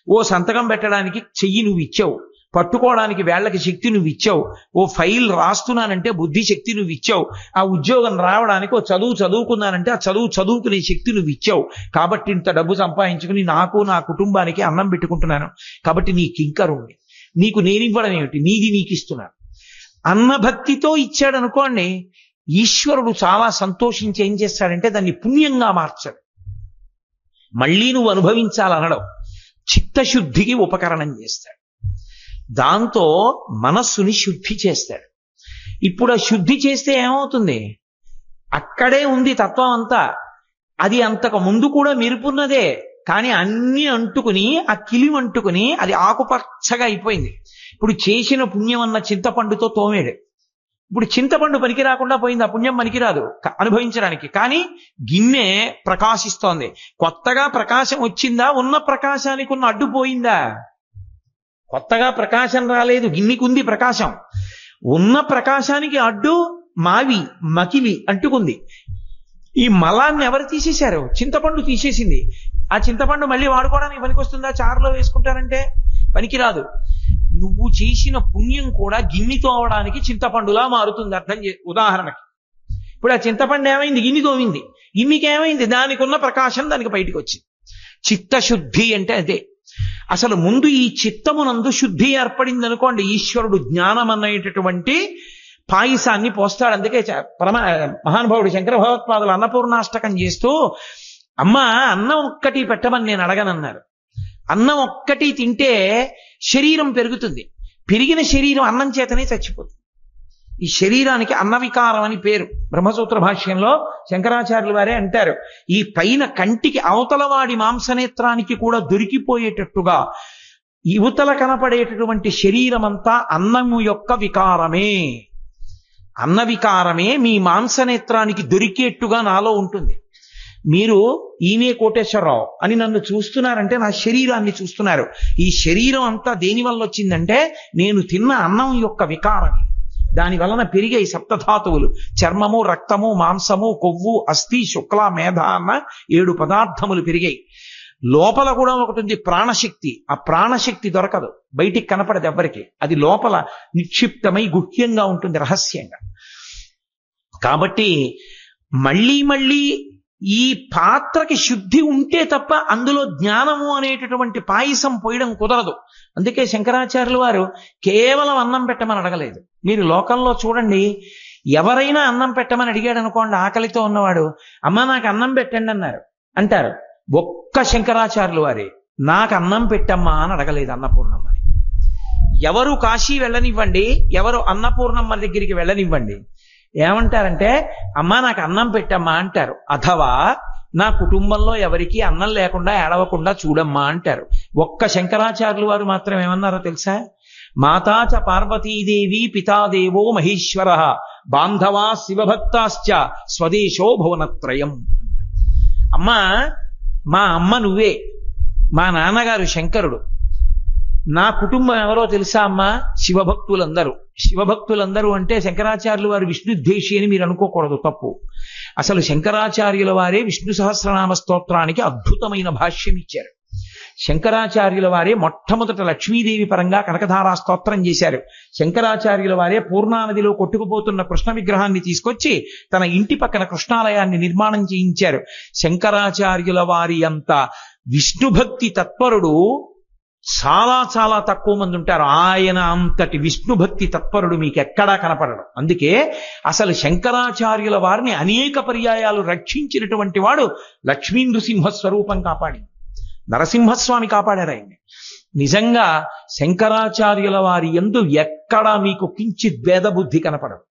ఓ సంతకం పెట్టడానికి చెయ్యి నువ్వు ఇచ్చావు, పట్టుకోవడానికి వేళ్లకి శక్తి నువ్వు ఇచ్చావు, ఓ ఫైల్ రాస్తున్నానంటే బుద్ధి శక్తి నువ్వు ఇచ్చావు, ఆ ఉద్యోగం రావడానికి ఓ చదువుకున్నానంటే ఆ చదువుకునే శక్తి నువ్వు ఇచ్చావు. కాబట్టి ఇంత డబ్బు సంపాదించుకుని నాకు నా కుటుంబానికి అన్నం పెట్టుకుంటున్నాను. కాబట్టి నీ కింకరుణ్ణి, నీకు నేనివ్వడం ఏమిటి? నీది నీకు ఇస్తున్నాను అన్న భక్తితో ఇచ్చాడు అనుకోండి. ఈశ్వరుడు చాలా సంతోషించి ఏం చేస్తాడంటే దాన్ని పుణ్యంగా మార్చాడు. మళ్ళీ నువ్వు అనుభవించాలనడం, చిత్తశుద్ధికి ఉపకరణం చేస్తాడు. దాంతో మనస్సుని శుద్ధి చేస్తాడు. ఇప్పుడు ఆ శుద్ధి చేస్తే ఏమవుతుంది? అక్కడే ఉంది తత్వం అంతా. అది అంతకు ముందు కూడా మెరుపున్నదే, కానీ అన్ని అంటుకుని ఆ కిలిం అంటుకుని అది ఆకుపచ్చగా అయిపోయింది. ఇప్పుడు చేసిన పుణ్యం అన్న చింతపండుతో తోమేడు. ఇప్పుడు చింతపండు పనికి రాకుండా పోయింది, ఆ పుణ్యం పనికిరాదు అనుభవించడానికి. కానీ గిన్నె ప్రకాశిస్తోంది. కొత్తగా ప్రకాశం వచ్చిందా? ఉన్న ప్రకాశానికి ఉన్న అడ్డు పోయిందా? కొత్తగా ప్రకాశం రాలేదు, గిన్నెకి ఉంది ప్రకాశం. ఉన్న ప్రకాశానికి అడ్డు మావి మకిలి అంటుకుంది. ఈ మలాన్ని ఎవరు తీసేశారు? చింతపండు తీసేసింది. ఆ చింతపండు మళ్ళీ వాడుకోవడానికి పనికొస్తుందా? చారులో వేసుకుంటారంటే పనికిరాదు. నువ్వు చేసిన పుణ్యం కూడా గిన్నెతో అవడానికి చింతపండులా మారుతుంది. ఉదాహరణకి ఇప్పుడు ఆ చింతపండు ఏమైంది? గిన్నె తోమింది. గిన్నెకి ఏమైంది? దానికి ఉన్న ప్రకాశం దానికి బయటికి వచ్చింది. చిత్తశుద్ధి అంటే అదే. అసలు ముందు ఈ చిత్తమునందు శుద్ధి ఏర్పడింది అనుకోండి, ఈశ్వరుడు జ్ఞానం అనేటటువంటి పాయసాన్ని పోస్తాడు. అందుకే మహానుభావుడు శంకర భగవత్పాదులు అన్నపూర్ణాష్టకం చేస్తూ అమ్మ అన్నం ఒక్కటి పెట్టమని నేను అడగనన్నారు. అన్నం ఒక్కటి తింటే శరీరం పెరుగుతుంది, పెరిగిన శరీరం అన్నం చేతనే చచ్చిపోతుంది. ఈ శరీరానికి అన్న వికారం అని పేరు. బ్రహ్మసూత్ర భాష్యంలో శంకరాచార్యుల వారే అంటారు, ఈ పైన కంటికి అవతలవాడి మాంసనేత్రానికి కూడా దొరికిపోయేటట్టుగా యువతల కనపడేటటువంటి శరీరం అంతా అన్నము యొక్క వికారమే. అన్న వికారమే మీ మాంసనేత్రానికి దొరికేట్టుగా నాలో ఉంటుంది. మీరు ఈయనే కోటేశ్వరరావు అని నన్ను చూస్తున్నారంటే నా శరీరాన్ని చూస్తున్నారు. ఈ శరీరం అంతా దేని వల్ల వచ్చిందంటే నేను తిన్న అన్నం యొక్క వికారం. దాని వలన పెరిగే సప్తధాతువులు, చర్మము, రక్తము, మాంసము, కొవ్వు, అస్థి, శుక్ల, మేధ అన్న 7 పదార్థములు పెరిగాయి. లోపల కూడా ఒకటి ఉంది ప్రాణశక్తి. ఆ ప్రాణశక్తి దొరకదు, బయటికి కనపడదు ఎవ్వరికి. అది లోపల నిక్షిప్తమై గుహ్యంగా ఉంటుంది, రహస్యంగా. కాబట్టి మళ్ళీ మళ్ళీ ఈ పాత్రకి శుద్ధి ఉంటే తప్ప అందులో జ్ఞానము అనేటటువంటి పాయసం పోయడం కుదరదు. అందుకే శంకరాచార్యుల వారు కేవలం అన్నం పెట్టమని అడగలేదు. మీరు లోకంలో చూడండి, ఎవరైనా అన్నం పెట్టమని అడిగాడు అనుకోండి, ఆకలితో ఉన్నవాడు, అమ్మ నాకు అన్నం పెట్టండి అంటారు. ఒక్క శంకరాచార్యుల వారే నాకు అన్నం పెట్టమ్మా అని అడగలేదు అన్నపూర్ణమ్మని. ఎవరు కాశీ వెళ్ళనివ్వండి, ఎవరు అన్నపూర్ణమ్మ దగ్గరికి వెళ్ళనివ్వండి, ఏమంటారంటే అమ్మా నాకు అన్నం పెట్టమ్మా అంటారు. అథవా నా కుటుంబంలో ఎవరికి అన్నం లేకుండా ఏడవకుండా చూడమ్మా అంటారు. ఒక్క శంకరాచార్యుల వారు మాత్రం ఏమన్నారో తెలుసా? మాతాచ పార్వతీదేవి పితాదేవో మహేశ్వర బాంధవా శివభక్తాశ్చ స్వదేశో భువనత్రయం. అమ్మా మా అమ్మ నువ్వే, మా నాన్నగారు శంకరుడు, నా కుటుంబం ఎవరో తెలుసా అమ్మా? శివభక్తులందరూ. శివభక్తులందరూ అంటే శంకరాచార్యుల వారు విష్ణుద్వేషి అని మీరు అనుకోకూడదు, తప్పు. అసలు శంకరాచార్యుల వారే విష్ణు సహస్రనామ స్తోత్రానికి అద్భుతమైన భాష్యం ఇచ్చారు. శంకరాచార్యుల వారే మొట్టమొదట లక్ష్మీదేవి పరంగా కనకధారా స్తోత్రం చేశారు. శంకరాచార్యుల వారే పూర్ణానదిలో కొట్టుకుపోతున్న కృష్ణ విగ్రహాన్ని తీసుకొచ్చి తన ఇంటి పక్కన కృష్ణాలయాన్ని నిర్మాణం చేయించారు. శంకరాచార్యుల వారి అంత విష్ణుభక్తి తత్పరుడు చాలా చాలా తక్కువ మంది ఉంటారు. ఆయన అంతటి విష్ణు భక్తి తత్పరుడు మీకు ఎక్కడా కనపడడం. అందుకే అసలు శంకరాచార్యుల వారిని అనేక పర్యాయాలు రక్షించినటువంటి వాడు లక్ష్మీ నృసింహ స్వరూపం కాపాడి, నరసింహస్వామి కాపాడారు ఆయన్ని. నిజంగా శంకరాచార్యుల వారి యందు ఎక్కడా మీకు కించిత్ భేద బుద్ధి కనపడదు.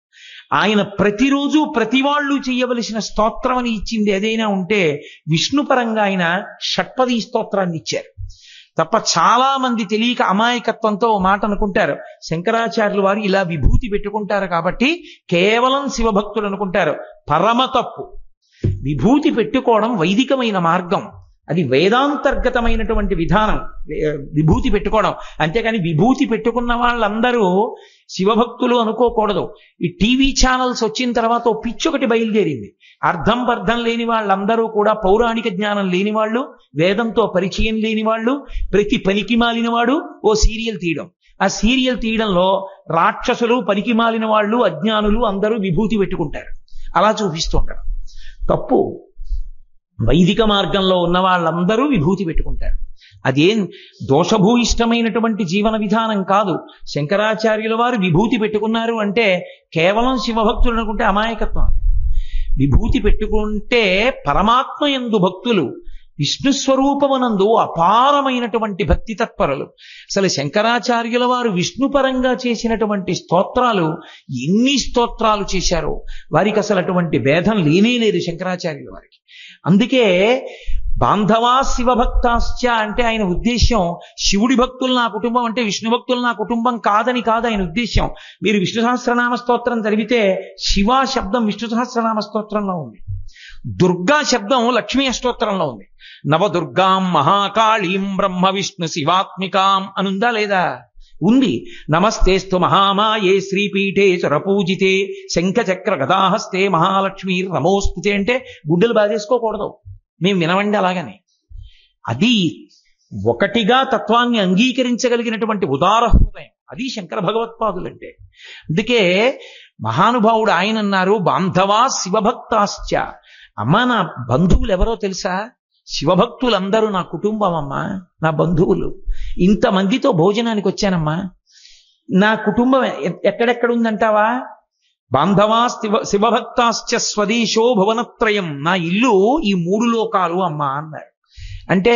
ఆయన ప్రతిరోజు ప్రతి వాళ్ళు చేయవలసిన స్తోత్రం అని ఇచ్చింది ఏదైనా ఉంటే విష్ణుపరంగా ఆయన షట్పది స్తోత్రాన్ని ఇచ్చారు తప్ప. చాలా మంది తెలియక అమాయకత్వంతో మాట అనుకుంటారు, శంకరాచార్యుల వారు ఇలా విభూతి పెట్టుకుంటారు కాబట్టి కేవలం శివభక్తులు అనుకుంటారు. పరమ తప్పు. విభూతి పెట్టుకోవడం వైదికమైన మార్గం, అది వేదాంతర్గతమైనటువంటి విధానం విభూతి పెట్టుకోవడం. అంతేకాని విభూతి పెట్టుకున్న వాళ్ళందరూ శివభక్తులు అనుకోకూడదు. ఈ టీవీ ఛానల్స్ వచ్చిన తర్వాత ఓ పిచ్చొకటి బయలుదేరింది. అర్థం పర్థం లేని వాళ్ళందరూ కూడా పౌరాణిక జ్ఞానం లేని వాళ్ళు, వేదంతో పరిచయం లేని వాళ్ళు, ప్రతి పనికి మాలిన వాడు ఓ సీరియల్ తీయడం. ఆ సీరియల్ తీయడంలో రాక్షసులు, పనికి మాలిన వాళ్ళు, అజ్ఞానులు అందరూ విభూతి పెట్టుకుంటారు. అలా చూపిస్తుంటారు. తప్పు. వైదిక మార్గంలో ఉన్న వాళ్ళందరూ విభూతి పెట్టుకుంటారు. అదేం దోషభూయిష్టమైనటువంటి జీవన విధానం కాదు. శంకరాచార్యుల వారు విభూతి పెట్టుకున్నారు అంటే కేవలం శివభక్తులు అనుకుంటే అమాయకత్వం. విభూతి పెట్టుకుంటే పరమాత్మ యందు భక్తులు, విష్ణు స్వరూపమునందు అపారమైనటువంటి భక్తి తత్పరులు. అసలు శంకరాచార్యుల వారు విష్ణుపరంగా చేసినటువంటి స్తోత్రాలు ఎన్ని స్తోత్రాలు చేశారో. వారికి అసలు అటువంటి భేదం లేనే లేదు శంకరాచార్యుల వారికి. అందుకే బాంధవా శివభక్తాశ్చ అంటే ఆయన ఉద్దేశ్యం శివుడి భక్తులు నా కుటుంబం అంటే విష్ణు భక్తులు నా కుటుంబం కాదని కాదు ఆయన ఉద్దేశ్యం. మీరు విష్ణు సహస్రనామ స్తోత్రం చదివితే శివ శబ్దం విష్ణు సహస్రనామ స్తోత్రంలో ఉంది, దుర్గా శబ్దం లక్ష్మీ అష్టోత్తరంలో ఉంది. నవదుర్గాం మహాకాళీం బ్రహ్మ విష్ణు శివాత్మికాం అనుందా లేదా? ఉంది. నమస్తేస్తు మహామాయే శ్రీపీఠే సురపూజితే శంఖచక్ర గదాహస్తే మహాలక్ష్మీ నమోస్తుతే అంటే గుడ్డలు బాధేసుకోకూడదు. మేము వినవండి అలాగని. అది ఒకటిగా తత్వాన్ని అంగీకరించగలిగినటువంటి ఉదార హృదయం. అది శంకర భగవత్పాదులంటే. అందుకే మహానుభావుడు ఆయన అన్నారు, బాంధవా శివభక్తాశ్చ. అమ్మా నా బంధువులు ఎవరో తెలుసా? శివభక్తులందరూ నా కుటుంబం అమ్మా, నా బంధువులు. ఇంతమందితో భోజనానికి వచ్చానమ్మా. నా కుటుంబం ఎక్కడెక్కడ ఉందంటావా? బాంధవా శివభక్తాశ్చ స్వదేశో భువనత్రయం, నా ఇల్లు ఈ 3 లోకాలు అమ్మా అన్నారు. అంటే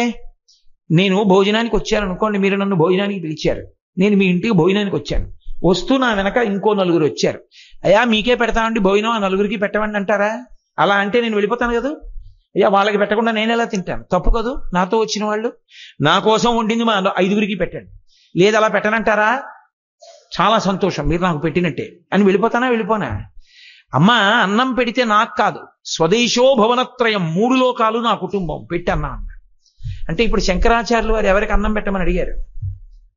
నేను భోజనానికి వచ్చాను అనుకోండి, మీరు నన్ను భోజనానికి పిలిచారు, నేను మీ ఇంటికి భోజనానికి వచ్చాను, వస్తూ నా వెనక ఇంకో 4 వచ్చారు, అయ్యా మీకే పెడతామండి భోజనం, ఆ 4కి పెట్టమండి అంటారా? అలా అంటే నేను వెళ్ళిపోతాను కదా. అయ్యా వాళ్ళకి పెట్టకుండా నేను ఎలా తింటాను? తప్పు కదూ. నాతో వచ్చిన వాళ్ళు నా కోసం వండింది మా 5గురికి పెట్టండి, లేదు అలా పెట్టనంటారా? చాలా సంతోషం, మీరు నాకు పెట్టినట్టే అని వెళ్ళిపోనా? అమ్మా అన్నం పెడితే నాకు కాదు, స్వదేశో భువనత్రయం 3 లోకాలు నా కుటుంబం పెట్టి అన్నా అన్న. అంటే ఇప్పుడు శంకరాచార్యులు వారు ఎవరికి అన్నం పెట్టమని అడిగారు?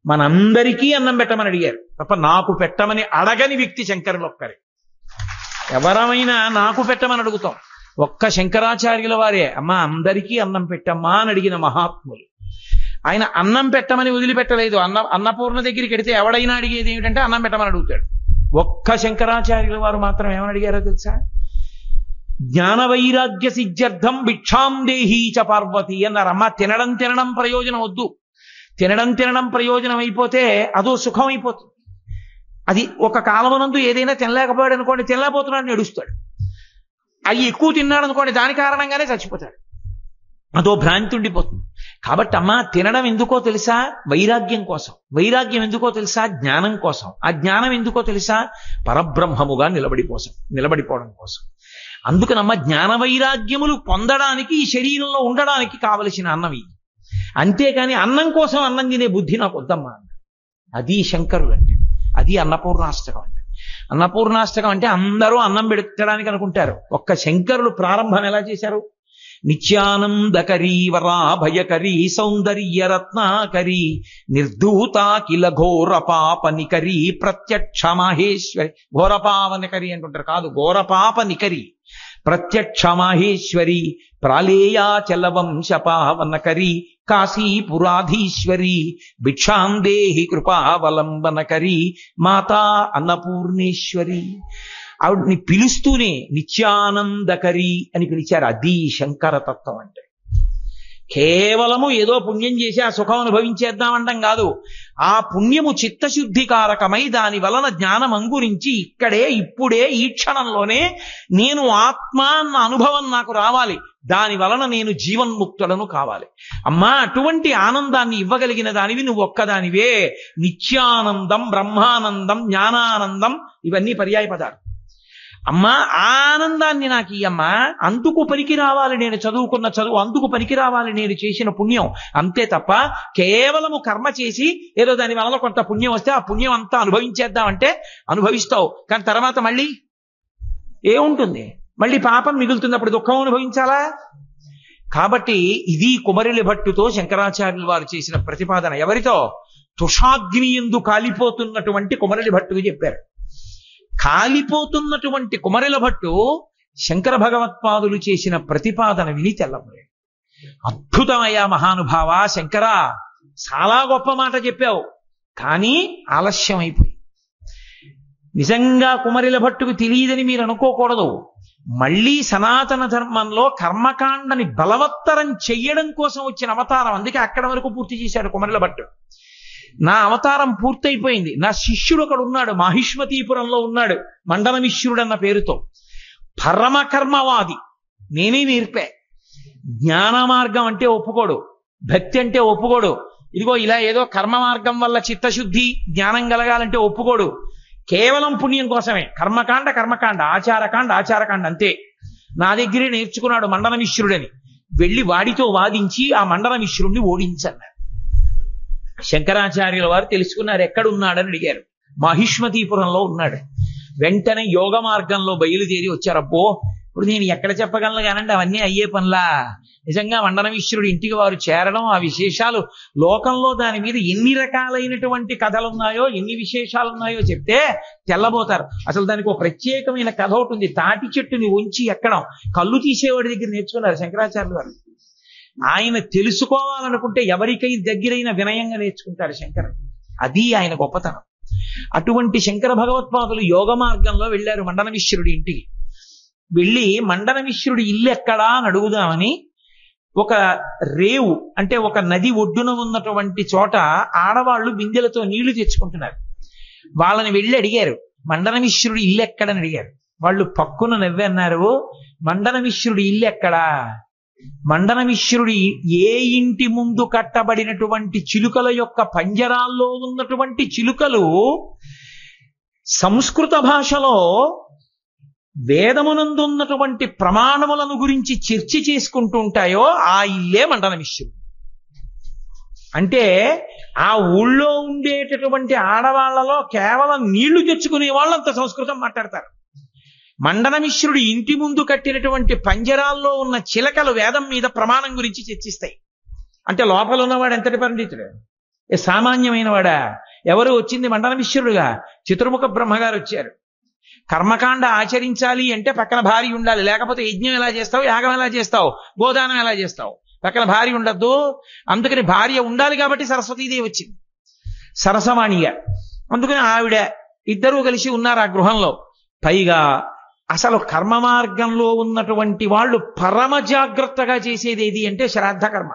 మనందరికీ అన్నం పెట్టమని అడిగారు తప్ప నాకు పెట్టమని అడగని వ్యక్తి శంకరులు ఒక్కరే. ఎవరమైనా నాకు పెట్టమని అడుగుతాం, ఒక్క శంకరాచార్యుల వారే అమ్మా అందరికీ అన్నం పెట్టమ్మా అని అడిగిన మహాత్ములు. ఆయన అన్నం పెట్టమని వదిలిపెట్టలేదు. అన్నపూర్ణ దగ్గరికి వెడితే ఎవడైనా అడిగేది ఏమిటంటే అన్నం పెట్టమని అడుగుతాడు. ఒక్క శంకరాచార్యుల వారు మాత్రం ఏమని అడిగారో తెలుసా? జ్ఞాన వైరాగ్య సిద్ధ్యర్థం భిక్షాం దేహీ చ పార్వతి అన్నారు. అమ్మ తినడం ప్రయోజనం వద్దు. తినడం ప్రయోజనం అయిపోతే అదో సుఖం అయిపోతుంది. అది ఒక కాలమనందు ఏదైనా తినలేకపోయాడు అనుకోండి, తినలేకపోతున్నాడని ఏడుస్తాడు. అవి ఎక్కువ తిన్నాడు అనుకోండి, దాని కారణంగానే చచ్చిపోతాడు. అదో భ్రాంతి ఉండిపోతుంది. కాబట్టి అమ్మ తినడం ఎందుకో తెలుసా? వైరాగ్యం కోసం. వైరాగ్యం ఎందుకో తెలుసా? జ్ఞానం కోసం. ఆ జ్ఞానం ఎందుకో తెలుసా? పరబ్రహ్మముగా నిలబడిపోవడం కోసం. అందుకనమ్మ జ్ఞాన వైరాగ్యములు పొందడానికి ఈ శరీరంలో ఉండడానికి కావలసిన అన్నం ఇది. అంతేకాని అన్నం కోసం అన్నం తినే బుద్ధి నాకు వద్దమ్మా అన్న. అది శంకరులు అంటే, అది అన్నపూర్ణాష్టకం అంటే. అన్నపూర్ణాష్టకం అంటే అందరూ అన్నం పెట్టడానికి అనుకుంటారు. ఒక్క శంకరులు ప్రారంభం ఎలా చేశారు? నిత్యానందకరీ వరాభయకరీ సౌందర్య రత్నాకరీ నిర్ధూతాకిల ఘోర పాపనికరీ ప్రత్యక్ష మాహేశ్వరి. ఘోరపావనికరి అంటుంటారు, కాదు, ఘోరపాపనికరి ప్రత్యక్ష మాహేశ్వరి ప్రాళేయాచల వంశపావనకరి కాశీపురాధీశ్వరి భిక్షాం దేహి కృపావలంబనకరి మాతా అన్నపూర్ణేశ్వరి. ఆవిడ్ని పిలుస్తూనే నిత్యానందకరి అని పిలిచారు. అది శంకర తత్వం అంటే. కేవలము ఏదో పుణ్యం చేసి ఆ సుఖం అనుభవించేద్దామంటాం కాదు. ఆ పుణ్యము చిత్తశుద్ధికారకమై దాని వలన జ్ఞానం అంగురించి ఇక్కడే ఇప్పుడే ఈ క్షణంలోనే నేను ఆత్మ అన్న అనుభవం నాకు రావాలి. దాని వలన నేను జీవన్ముక్తులను కావాలి. అమ్మా అటువంటి ఆనందాన్ని ఇవ్వగలిగిన దానివి నువ్వు ఒక్కదానివే. నిత్యానందం, బ్రహ్మానందం, జ్ఞానానందం ఇవన్నీ పర్యాయ పదాలు. అమ్మా ఆనందాన్ని నాకు ఇయ్యమ్మా. అందుకు పనికి రావాలి నేను చదువుకున్న చదువు, అందుకు పనికి రావాలి నేను చేసిన పుణ్యం. అంతే తప్ప కేవలము కర్మ చేసి ఏదో దాని వల్ల కొంత పుణ్యం వస్తే ఆ పుణ్యం అంతా అనుభవించేద్దామంటే అనుభవిస్తావు, కానీ తర్వాత మళ్ళీ ఏముంటుంది? మళ్ళీ పాపం మిగులుతుంది, అప్పుడు దుఃఖం అనుభవించాలా? కాబట్టి ఇది కుమరిలి భట్టుతో శంకరాచార్యులు వారు చేసిన ప్రతిపాదన. ఎవరితో? తుషాగ్ని యందు కాలిపోతున్నటువంటి కుమరిలి భట్టుకు చెప్పారు. కాలిపోతున్నటువంటి కుమరిల భట్టు శంకర భగవత్పాదులు చేసిన ప్రతిపాదన విని తెల్లబోయాడు. అద్భుతమయ్యా మహానుభావ శంకర, చాలా గొప్ప మాట చెప్పావు, కానీ ఆలస్యం అయిపోయి. నిజంగా కుమరిల భట్టుకు తెలియదని మీరు అనుకోకూడదు. మళ్ళీ సనాతన ధర్మంలో కర్మకాండని బలవత్తరం చెయ్యడం కోసం వచ్చిన అవతారం. అందుకే అక్కడ వరకు పూర్తి చేశాడు కుమరిల భట్టు. నా అవతారం పూర్తయిపోయింది. నా శిష్యుడు ఒకడు ఉన్నాడు, మాహిష్మతీపురంలో ఉన్నాడు, మండనమిశ్రుడు అన్న పేరుతో. పరమకర్మవాది, నేనే నేర్పా. జ్ఞాన మార్గం అంటే ఒప్పుకోడు, భక్తి అంటే ఒప్పుకోడు. ఇదిగో ఇలా ఏదో కర్మ మార్గం వల్ల చిత్తశుద్ధి జ్ఞానం కలగాలంటే ఒప్పుకోడు. కేవలం పుణ్యం కోసమే కర్మకాండ, ఆచారకాండ అంతే. నా దగ్గరే నేర్చుకున్నాడు మండనమిశ్రుడని. వెళ్ళి వాడితో వాదించి ఆ మండనమిశ్రుడిని ఓడించన్నారు. శంకరాచార్యుల వారు తెలుసుకున్నారు ఎక్కడున్నాడని అడిగారు. మాహిష్మతీపురంలో ఉన్నాడు. వెంటనే యోగ మార్గంలో బయలుదేరి వచ్చారు. అబ్బో ఇప్పుడు నేను ఎక్కడ చెప్పగలను కానండి, అవన్నీ అయ్యే పనులా. నిజంగా మండనమిశ్రుడు ఇంటికి వారు చేరడం, ఆ విశేషాలు లోకంలో దాని మీద ఎన్ని రకాలైనటువంటి కథలున్నాయో, ఎన్ని విశేషాలు ఉన్నాయో చెప్తే తెల్లబోతారు. అసలు దానికి ఒక ప్రత్యేకమైన కథ ఒకటి ఉంది. తాటి చెట్టుని ఉంచి ఎక్కడం కళ్ళు తీసేవాడి దగ్గర నేర్చుకున్నారు శంకరాచార్యులు వారు. ఆయన తెలుసుకోవాలనుకుంటే ఎవరికై దగ్గరైన వినయంగా నేర్చుకుంటారు శంకరుడు. అది ఆయన గొప్పతనం. అటువంటి శంకర భగవత్పాదులు యోగ మార్గంలో వెళ్ళారు మండనమిశ్రుడి ఇంటికి. వెళ్ళి మండనమిశ్రుడి ఇల్లు ఎక్కడా అని అడుగుదామని ఒక రేవు అంటే ఒక నది ఒడ్డున ఉన్నటువంటి చోట ఆడవాళ్లు బిందెలతో నీళ్లు తెచ్చుకుంటున్నారు. వాళ్ళని వెళ్ళి అడిగారు, మండనమిశ్రుడి ఇల్లు ఎక్కడని అడిగారు. వాళ్ళు పక్కున నవ్వి అన్నారు, మండనమిశ్రుడి ఇల్లు ఎక్కడా? మండనమిశ్రుడి ఏ ఇంటి ముందు కట్టబడినటువంటి చిలుకల యొక్క పంజరాల్లో ఉన్నటువంటి చిలుకలు సంస్కృత భాషలో వేదమునందున్నటువంటి ప్రమాణములను గురించి చర్చ చేసుకుంటూ ఉంటాయో ఆ ఇల్లే మండనమిశ్రుడు. అంటే ఆ ఊళ్ళో ఉండేటటువంటి ఆడవాళ్లలో కేవలం నీళ్లు తెచ్చుకునే వాళ్ళంత సంస్కృతం మాట్లాడతారు. మండనమిశ్రుడు ఇంటి ముందు కట్టినటువంటి పంజరాల్లో ఉన్న చిలకలు వేదం మీద ప్రమాణం గురించి చర్చిస్తాయి. అంటే లోపల ఉన్నవాడు ఎంతటి పండితుడు? సామాన్యమైన వాడా? ఎవరు వచ్చింది మండనమిశ్రుడుగా? చతుర్ముఖ బ్రహ్మగారు వచ్చారు. కర్మకాండ ఆచరించాలి అంటే పక్కన భార్య ఉండాలి, లేకపోతే యజ్ఞం ఎలా చేస్తావు, యాగం ఎలా చేస్తావు, గోదానం ఎలా చేస్తావు? పక్కన భార్య ఉండద్దు. అందుకని భార్య ఉండాలి కాబట్టి సరస్వతీదేవి వచ్చింది సరసవాణిగా. అందుకని ఆవిడ ఇద్దరూ కలిసి ఉన్నారు ఆ గృహంలో. పైగా అసలు కర్మ మార్గంలో ఉన్నటువంటి వాళ్ళు పరమ జాగ్రత్తగా చేసేది ఏది అంటే శ్రాద్ధ కర్మ.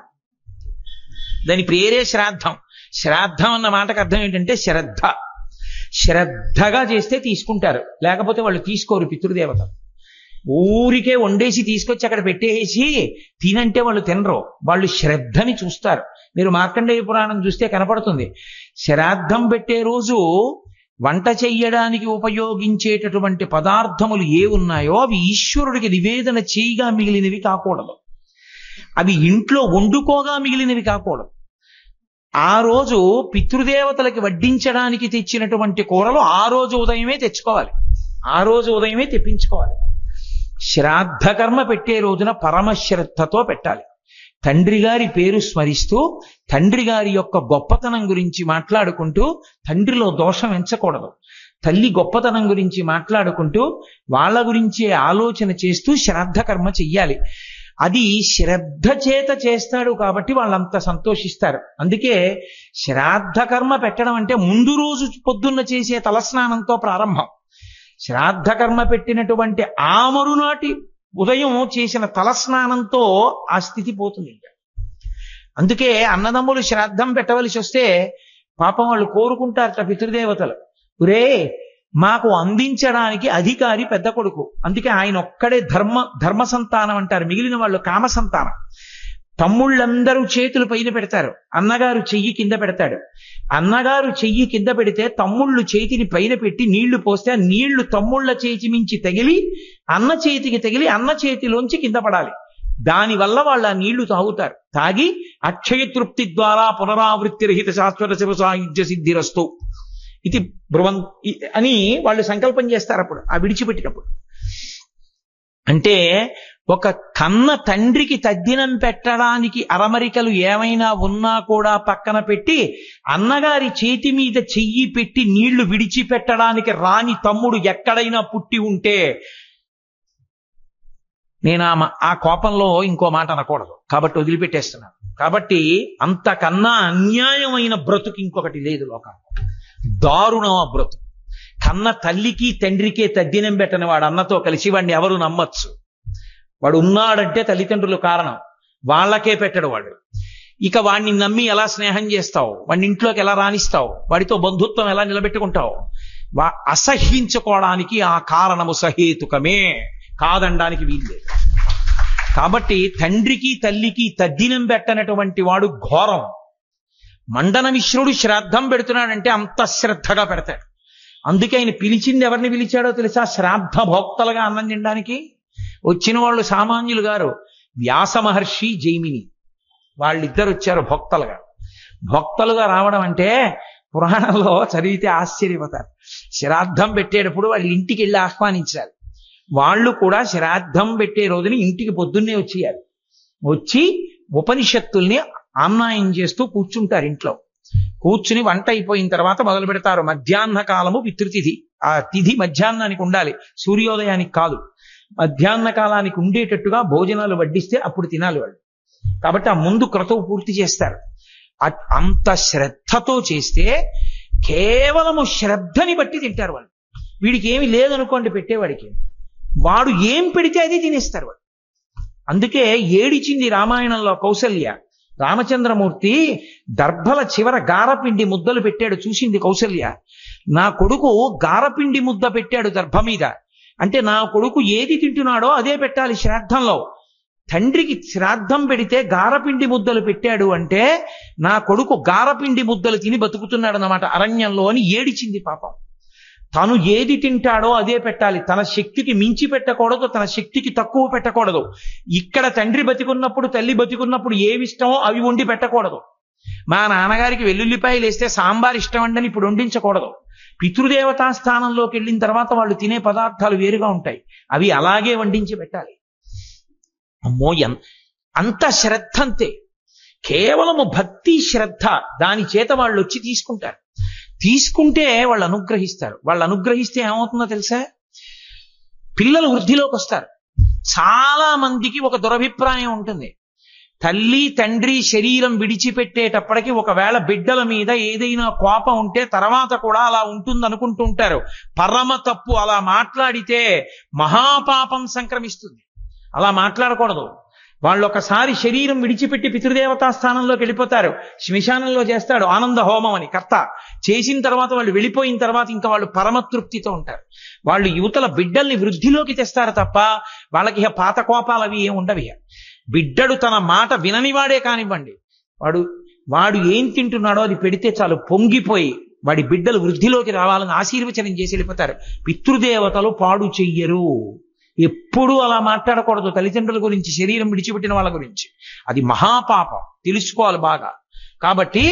దాని పేరే శ్రాద్ధం. శ్రాద్ధం అన్న మాటకు అర్థం ఏంటంటే శ్రద్ధ. శ్రద్ధగా చేస్తే తీసుకుంటారు, లేకపోతే వాళ్ళు తీసుకోరు. పితృదేవత ఊరికే వండేసి తీసుకొచ్చి అక్కడ పెట్టేసి తినంటే వాళ్ళు తినరు. వాళ్ళు శ్రద్ధని చూస్తారు. మీరు మార్కండేయ పురాణం చూస్తే కనపడుతుంది. శ్రాద్ధం పెట్టే రోజు వంట చెయ్యడానికి ఉపయోగించేటటువంటి పదార్థములు ఏ ఉన్నాయో అవి ఈశ్వరుడికి నివేదన చేయగా మిగిలినవి కాకూడదు. అవి ఇంట్లో వండుకోగా మిగిలినవి కాకూడదు. ఆ రోజు పితృదేవతలకి వడ్డించడానికి తెచ్చినటువంటి కూరలు ఆ రోజు ఉదయమే తెచ్చుకోవాలి, ఆ రోజు ఉదయమే తెప్పించుకోవాలి. శ్రాద్ధ కర్మ పెట్టే రోజున పరమశ్రద్ధతో పెట్టాలి. తండ్రి గారి పేరు స్మరిస్తూ తండ్రి గారి యొక్క గొప్పతనం గురించి మాట్లాడుకుంటూ, తండ్రిలో దోషం ఎంచకూడదు. తల్లి గొప్పతనం గురించి మాట్లాడుకుంటూ వాళ్ళ గురించే ఆలోచన చేస్తూ శ్రాద్ధ కర్మ చెయ్యాలి. అది శ్రద్ధ చేత చేస్తాడు కాబట్టి వాళ్ళంత సంతోషిస్తారు. అందుకే శ్రాద్ధ కర్మ పెట్టడం అంటే ముందు రోజు పొద్దున్న చేసే తలస్నానంతో ప్రారంభం. శ్రాద్ధ కర్మ పెట్టినటువంటి ఆ మరునాటి ఉదయం చేసిన తలస్నానంతో ఆ స్థితి పోతుంది. అందుకే అన్నదమ్ములు శ్రాద్ధం పెట్టవలసి వస్తే పాపం వాళ్ళు కోరుకుంటారట పితృదేవతలు, ఒరే మాకు అందించడానికి అధికారి పెద్ద కొడుకు, అందుకే ఆయన ఒక్కడే ధర్మ సంతానం అంటారు, మిగిలిన వాళ్ళు కామ సంతానం. తమ్ముళ్ళందరూ చేతులు పైన పెడతారు, అన్నగారు చెయ్యి కింద పెడతాడు. అన్నగారు చెయ్యి కింద పెడితే తమ్ముళ్ళు చేతిని పైన పెట్టి నీళ్లు పోస్తే ఆ నీళ్లు తమ్ముళ్ళ చేతి మించి తగిలి అన్న చేతికి తగిలి అన్న చేతిలోంచి కింద పడాలి. దానివల్ల వాళ్ళు ఆ నీళ్లు తాగుతారు. తాగి అక్షయ తృప్తి ద్వారా పునరావృత్తి రహిత శాశ్వత శివ సాయుధ్య సిద్ధిరస్తు ఇది బ్రువం అని వాళ్ళు సంకల్పం చేస్తారు అప్పుడు ఆ విడిచిపెట్టినప్పుడు. అంటే ఒక కన్న తండ్రికి తద్దినం పెట్టడానికి అరమరికలు ఏమైనా ఉన్నా కూడా పక్కన పెట్టి అన్నగారి చేతి మీద చెయ్యి పెట్టి నీళ్లు విడిచిపెట్టడానికి రాని తమ్ముడు ఎక్కడైనా పుట్టి ఉంటే నేను ఆ కోపంలో ఇంకో మాట అనకూడదు కాబట్టి వదిలిపెట్టేస్తున్నాను. కాబట్టి అంతకన్నా అన్యాయమైన బ్రతుకు ఇంకొకటి లేదు లోకంలో. దారుణం ఆ బ్రతుకు. కన్న తల్లికి తండ్రికే తద్దినం పెట్టని వాడు అన్నతో కలిసి వాడిని ఎవరు నమ్మచ్చు? వాడు ఉన్నాడంటే తల్లిదండ్రులు కారణం, వాళ్ళకే పెట్టడు వాడు. ఇక వాడిని నమ్మి ఎలా స్నేహం చేస్తావు? వాడిని ఇంట్లోకి ఎలా రాణిస్తావు? వాడితో బంధుత్వం ఎలా నిలబెట్టుకుంటావు? అసహ్యించుకోవడానికి ఆ కారణము సహేతుకమే, కాదనడానికి వీల్లేదు. కాబట్టి తండ్రికి తల్లికి తద్దినం పెట్టనటువంటి వాడు ఘోరం. మండనమిశ్రుడు శ్రాద్ధం పెడుతున్నాడంటే అంత శ్రద్ధగా పెడతాడు. అందుకే ఆయన పిలిచింది ఎవరిని పిలిచాడో తెలుసా? శ్రాద్ధ భోక్తలుగా అన్నం తినడానికి వచ్చిన వాళ్ళు సామాన్యులు గారు. వ్యాస మహర్షి, జైమిని వాళ్ళిద్దరు వచ్చారు భక్తులుగా. భక్తులుగా రావడం అంటే పురాణంలో చదివితే ఆశ్చర్యపోతారు. శ్రాద్ధం పెట్టేటప్పుడు వాళ్ళ ఇంటికి వెళ్ళి ఆహ్వానించాలి. వాళ్ళు కూడా శ్రాద్ధం పెట్టే రోజుని ఇంటికి పొద్దున్నే వచ్చేయాలి. వచ్చి ఉపనిషత్తుల్ని ఆమ్నాయం చేస్తూ కూర్చుంటారు. ఇంట్లో కూర్చుని వంట అయిపోయిన తర్వాత మొదలు పెడతారు. మధ్యాహ్న కాలము పితృతిథి. ఆ తిథి మధ్యాహ్నానికి ఉండాలి, సూర్యోదయానికి కాదు. మధ్యాహ్న కాలానికి ఉండేటట్టుగా భోజనాలు వడ్డిస్తే అప్పుడు తినాలి వాళ్ళు. కాబట్టి ఆ ముందు క్రతువు పూర్తి చేస్తారు. అంత శ్రద్ధతో చేస్తే కేవలము శ్రద్ధని బట్టి తింటారు వాళ్ళు. వీడికి ఏమి లేదనుకోండి పెట్టేవాడికి, వాడు ఏం పెడితే అది తినేస్తారు వాడు. అందుకే ఏడిచింది రామాయణంలో కౌసల్య. రామచంద్రమూర్తి దర్భల చివర గారపిండి ముద్దలు పెట్టాడు, చూసింది కౌసల్య. నా కొడుకు గారపిండి ముద్ద పెట్టాడు దర్భ మీద అంటే నా కొడుకు ఏది తింటున్నాడో అదే పెట్టాలి శ్రాద్ధంలో. తండ్రికి శ్రాద్ధం పెడితే గారపిండి ముద్దలు పెట్టాడు అంటే నా కొడుకు గారపిండి ముద్దలు తిని బతుకుతున్నాడు అన్నమాట అరణ్యంలో అని ఏడిచింది పాపం. తను ఏది తింటాడో అదే పెట్టాలి, తన శక్తికి మించి పెట్టకూడదు, తన శక్తికి తక్కువ పెట్టకూడదు. ఇక్కడ తండ్రి బతికున్నప్పుడు తల్లి బతికున్నప్పుడు ఏవి ఇష్టమో అవి వండి పెట్టకూడదు. మా నాన్నగారికి వెల్లుల్లిపాయలు వేస్తే సాంబార్ ఇష్టం అండి ఇప్పుడు వండించకూడదు. పితృదేవతా స్థానంలోకి వెళ్ళిన తర్వాత వాళ్ళు తినే పదార్థాలు వేరుగా ఉంటాయి, అవి అలాగే వండించి పెట్టాలి. అమ్మో అంత శ్రద్ధ అంతే, కేవలము భక్తి శ్రద్ధ దాని చేత వాళ్ళు వచ్చి తీసుకుంటారు. తీసుకుంటే వాళ్ళు అనుగ్రహిస్తారు. వాళ్ళు అనుగ్రహిస్తే ఏమవుతుందో తెలుసా, పిల్లలు వృద్ధిలోకి వస్తారు. చాలా మందికి ఒక దురభిప్రాయం ఉంటుంది, తల్లి తండ్రి శరీరం విడిచిపెట్టేటప్పటికి ఒకవేళ బిడ్డల మీద ఏదైనా కోపం ఉంటే తర్వాత కూడా అలా ఉంటుంది అనుకుంటుంటారు. పరమ తప్పు. అలా మాట్లాడితే మహాపాపం సంక్రమిస్తుంది. అలా మాట్లాడకూడదు. వాళ్ళు ఒకసారి శరీరం విడిచిపెట్టి పితృదేవతా స్థానంలోకి వెళ్ళిపోతారు. శ్మశానంలో చేస్తాడు ఆనంద హోమం అని కర్త. చేసిన తర్వాత వాళ్ళు వెళ్ళిపోయిన తర్వాత ఇంకా వాళ్ళు పరమతృప్తితో ఉంటారు. వాళ్ళు యువతల బిడ్డల్ని వృద్ధిలోకి తెస్తారు తప్ప వాళ్ళకి పాత కోపాలు అవి ఏమి ఉండవి. బిడ్డడు తన మాట విననివాడే కానివ్వండి, వాడు ఏం తింటున్నాడో అది పెడితే చాలు పొంగిపోయి వాడి బిడ్డలు వృద్ధిలోకి రావాలని ఆశీర్వచనం చేసి వెళ్ళిపోతారు. పితృదేవతలు పాడు చెయ్యరు. ఎప్పుడూ అలా మాట్లాడకూడదు తల్లిదండ్రుల గురించి, శరీరం విడిచిపెట్టిన వాళ్ళ గురించి. అది మహాపాపం, తెలుసుకోవాలి బాగా. కాబట్టి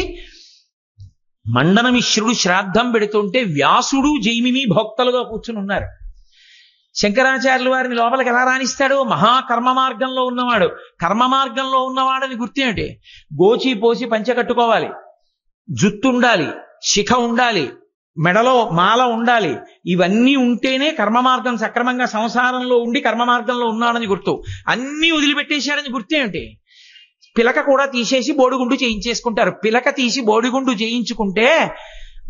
మండనమిశ్రుడు శ్రాద్ధం పెడుతుంటే వ్యాసుడు జైమిని భోక్తలుగా కూర్చుని ఉన్నారు. శంకరాచార్యుల వారిని లోపలికి ఎలా రాణిస్తాడు? మహాకర్మ మార్గంలో ఉన్నవాడు. కర్మ మార్గంలో ఉన్నవాడని గుర్తేమిటి? గోచి పోసి పంచె కట్టుకోవాలి, జుత్తు ఉండాలి, శిఖ ఉండాలి, మెడలో మాల ఉండాలి. ఇవన్నీ ఉంటేనే కర్మ మార్గం సక్రమంగా సంసారంలో ఉండి కర్మ మార్గంలో ఉన్నాడని గుర్తు. అన్నీ వదిలిపెట్టేశాడని గుర్తేమిటి? పిలక కూడా తీసేసి బోడిగుండు చేయించేసుకుంటారు. పిలక తీసి బోడిగుండు చేయించుకుంటే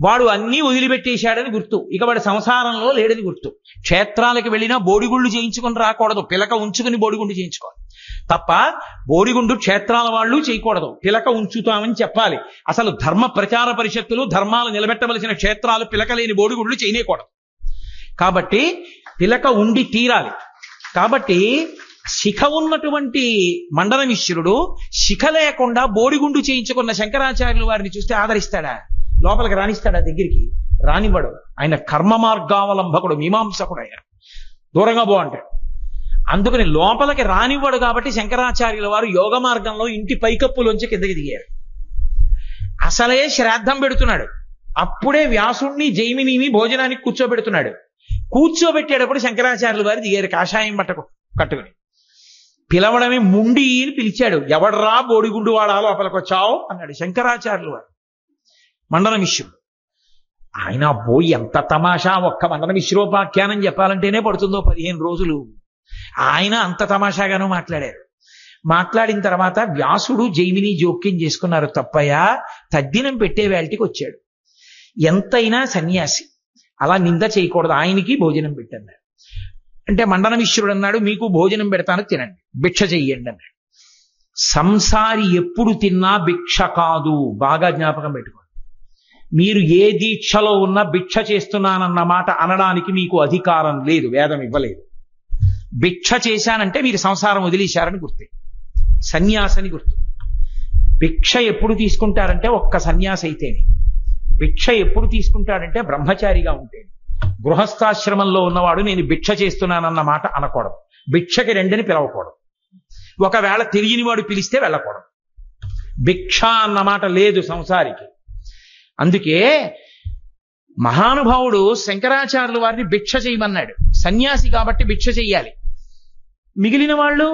వాడు అన్నీ వదిలిపెట్టేశాడని గుర్తు. ఇక వాడు సంసారంలో లేడని గుర్తు. క్షేత్రాలకు వెళ్ళినా బోడిగుళ్ళు చేయించుకొని రాకూడదు, పిలక ఉంచుకుని బోడిగుండు చేయించుకోవాలి తప్ప బోడిగుండు క్షేత్రాల వాళ్ళు చేయకూడదు. పిలక ఉంచుతామని చెప్పాలి. అసలు ధర్మ ప్రచార పరిషత్తులు, ధర్మాలు నిలబెట్టవలసిన క్షేత్రాలు పిలక లేని బోడిగుండ్లు చేయకూడదు. కాబట్టి పిలక ఉండి తీరాలి. కాబట్టి శిఖ ఉన్నటువంటి మండనమిశ్రుడు శిఖ లేకుండా బోడిగుండు చేయించుకున్న శంకరాచార్యుల వారిని చూస్తే ఆదరిస్తాడా? లోపలికి రాణిస్తాడా? దగ్గరికి రానివ్వడు. ఆయన కర్మ మార్గావలంబకుడు, మీమాంసకుడు. ఆయన దూరంగా బాగుంటాడు. అందుకని లోపలికి రానివ్వడు. కాబట్టి శంకరాచార్యుల వారు యోగ మార్గంలో ఇంటి పైకప్పులోంచి కిందకి దిగారు. అసలే శ్రాద్ధం పెడుతున్నాడు, అప్పుడే వ్యాసుణ్ణి జైమినిని భోజనానికి కూర్చోబెడుతున్నాడు. కూర్చోబెట్టేటప్పుడు శంకరాచార్యుల వారు దిగారు కాషాయం కట్టుకుని. పిలవడమే ముండి అని పిలిచాడు. ఎవడ్రా బోడిగుండు వాడా లోపలికి వచ్చావు అన్నాడు శంకరాచార్యుల వారు. మండనమిశ్రుడు ఆయన పోయి ఎంత తమాషా. ఒక్క మండనమిశ్రోపాఖ్యానం చెప్పాలంటేనే పడుతుందో 15 రోజులు. ఆయన అంత తమాషాగానూ మాట్లాడారు. మాట్లాడిన తర్వాత వ్యాసుడు జైమిని జోక్యం చేసుకున్నారు. తప్పయ్యా, తద్దినం పెట్టే వేళటికి వచ్చాడు, ఎంతైనా సన్యాసి, అలా నింద చేయకూడదు, ఆయనకి భోజనం పెట్టన్నారు. అంటే మండనమిశ్రుడు అన్నాడు, మీకు భోజనం పెడతాను, తినండి, భిక్ష చెయ్యండి అన్నాడు. సంసారి ఎప్పుడు తిన్నా భిక్ష కాదు, బాగా జ్ఞాపకం పెట్టుకోండి. మీరు ఏ దీక్షలో ఉన్నా భిక్ష చేస్తున్నానన్న మాట అనడానికి మీకు అధికారం లేదు, వేదం ఇవ్వలేదు. భిక్ష చేశానంటే మీరు సంసారం వదిలేశారని గుర్తే, సన్యాసని గుర్తు. భిక్ష ఎప్పుడు తీసుకుంటారంటే ఒక్క సన్యాసి అయితేనే. భిక్ష ఎప్పుడు తీసుకుంటాడంటే బ్రహ్మచారిగా ఉంటేనే. గృహస్థాశ్రమంలో ఉన్నవాడు నేను భిక్ష చేస్తున్నానన్న మాట అనకూడదు, భిక్షకి రెండని పిలవకూడదు. ఒకవేళ తెలియని వాడు పిలిస్తే వెళ్ళకూడదు. భిక్ష అన్న మాట లేదు సంసారికి. అందుకే మహానుభావుడు శంకరాచార్యుల వారిని భిక్ష చేయమన్నాడు. సన్యాసి కాబట్టి భిక్ష చెయ్యాలి. మిగిలిన వాళ్ళు,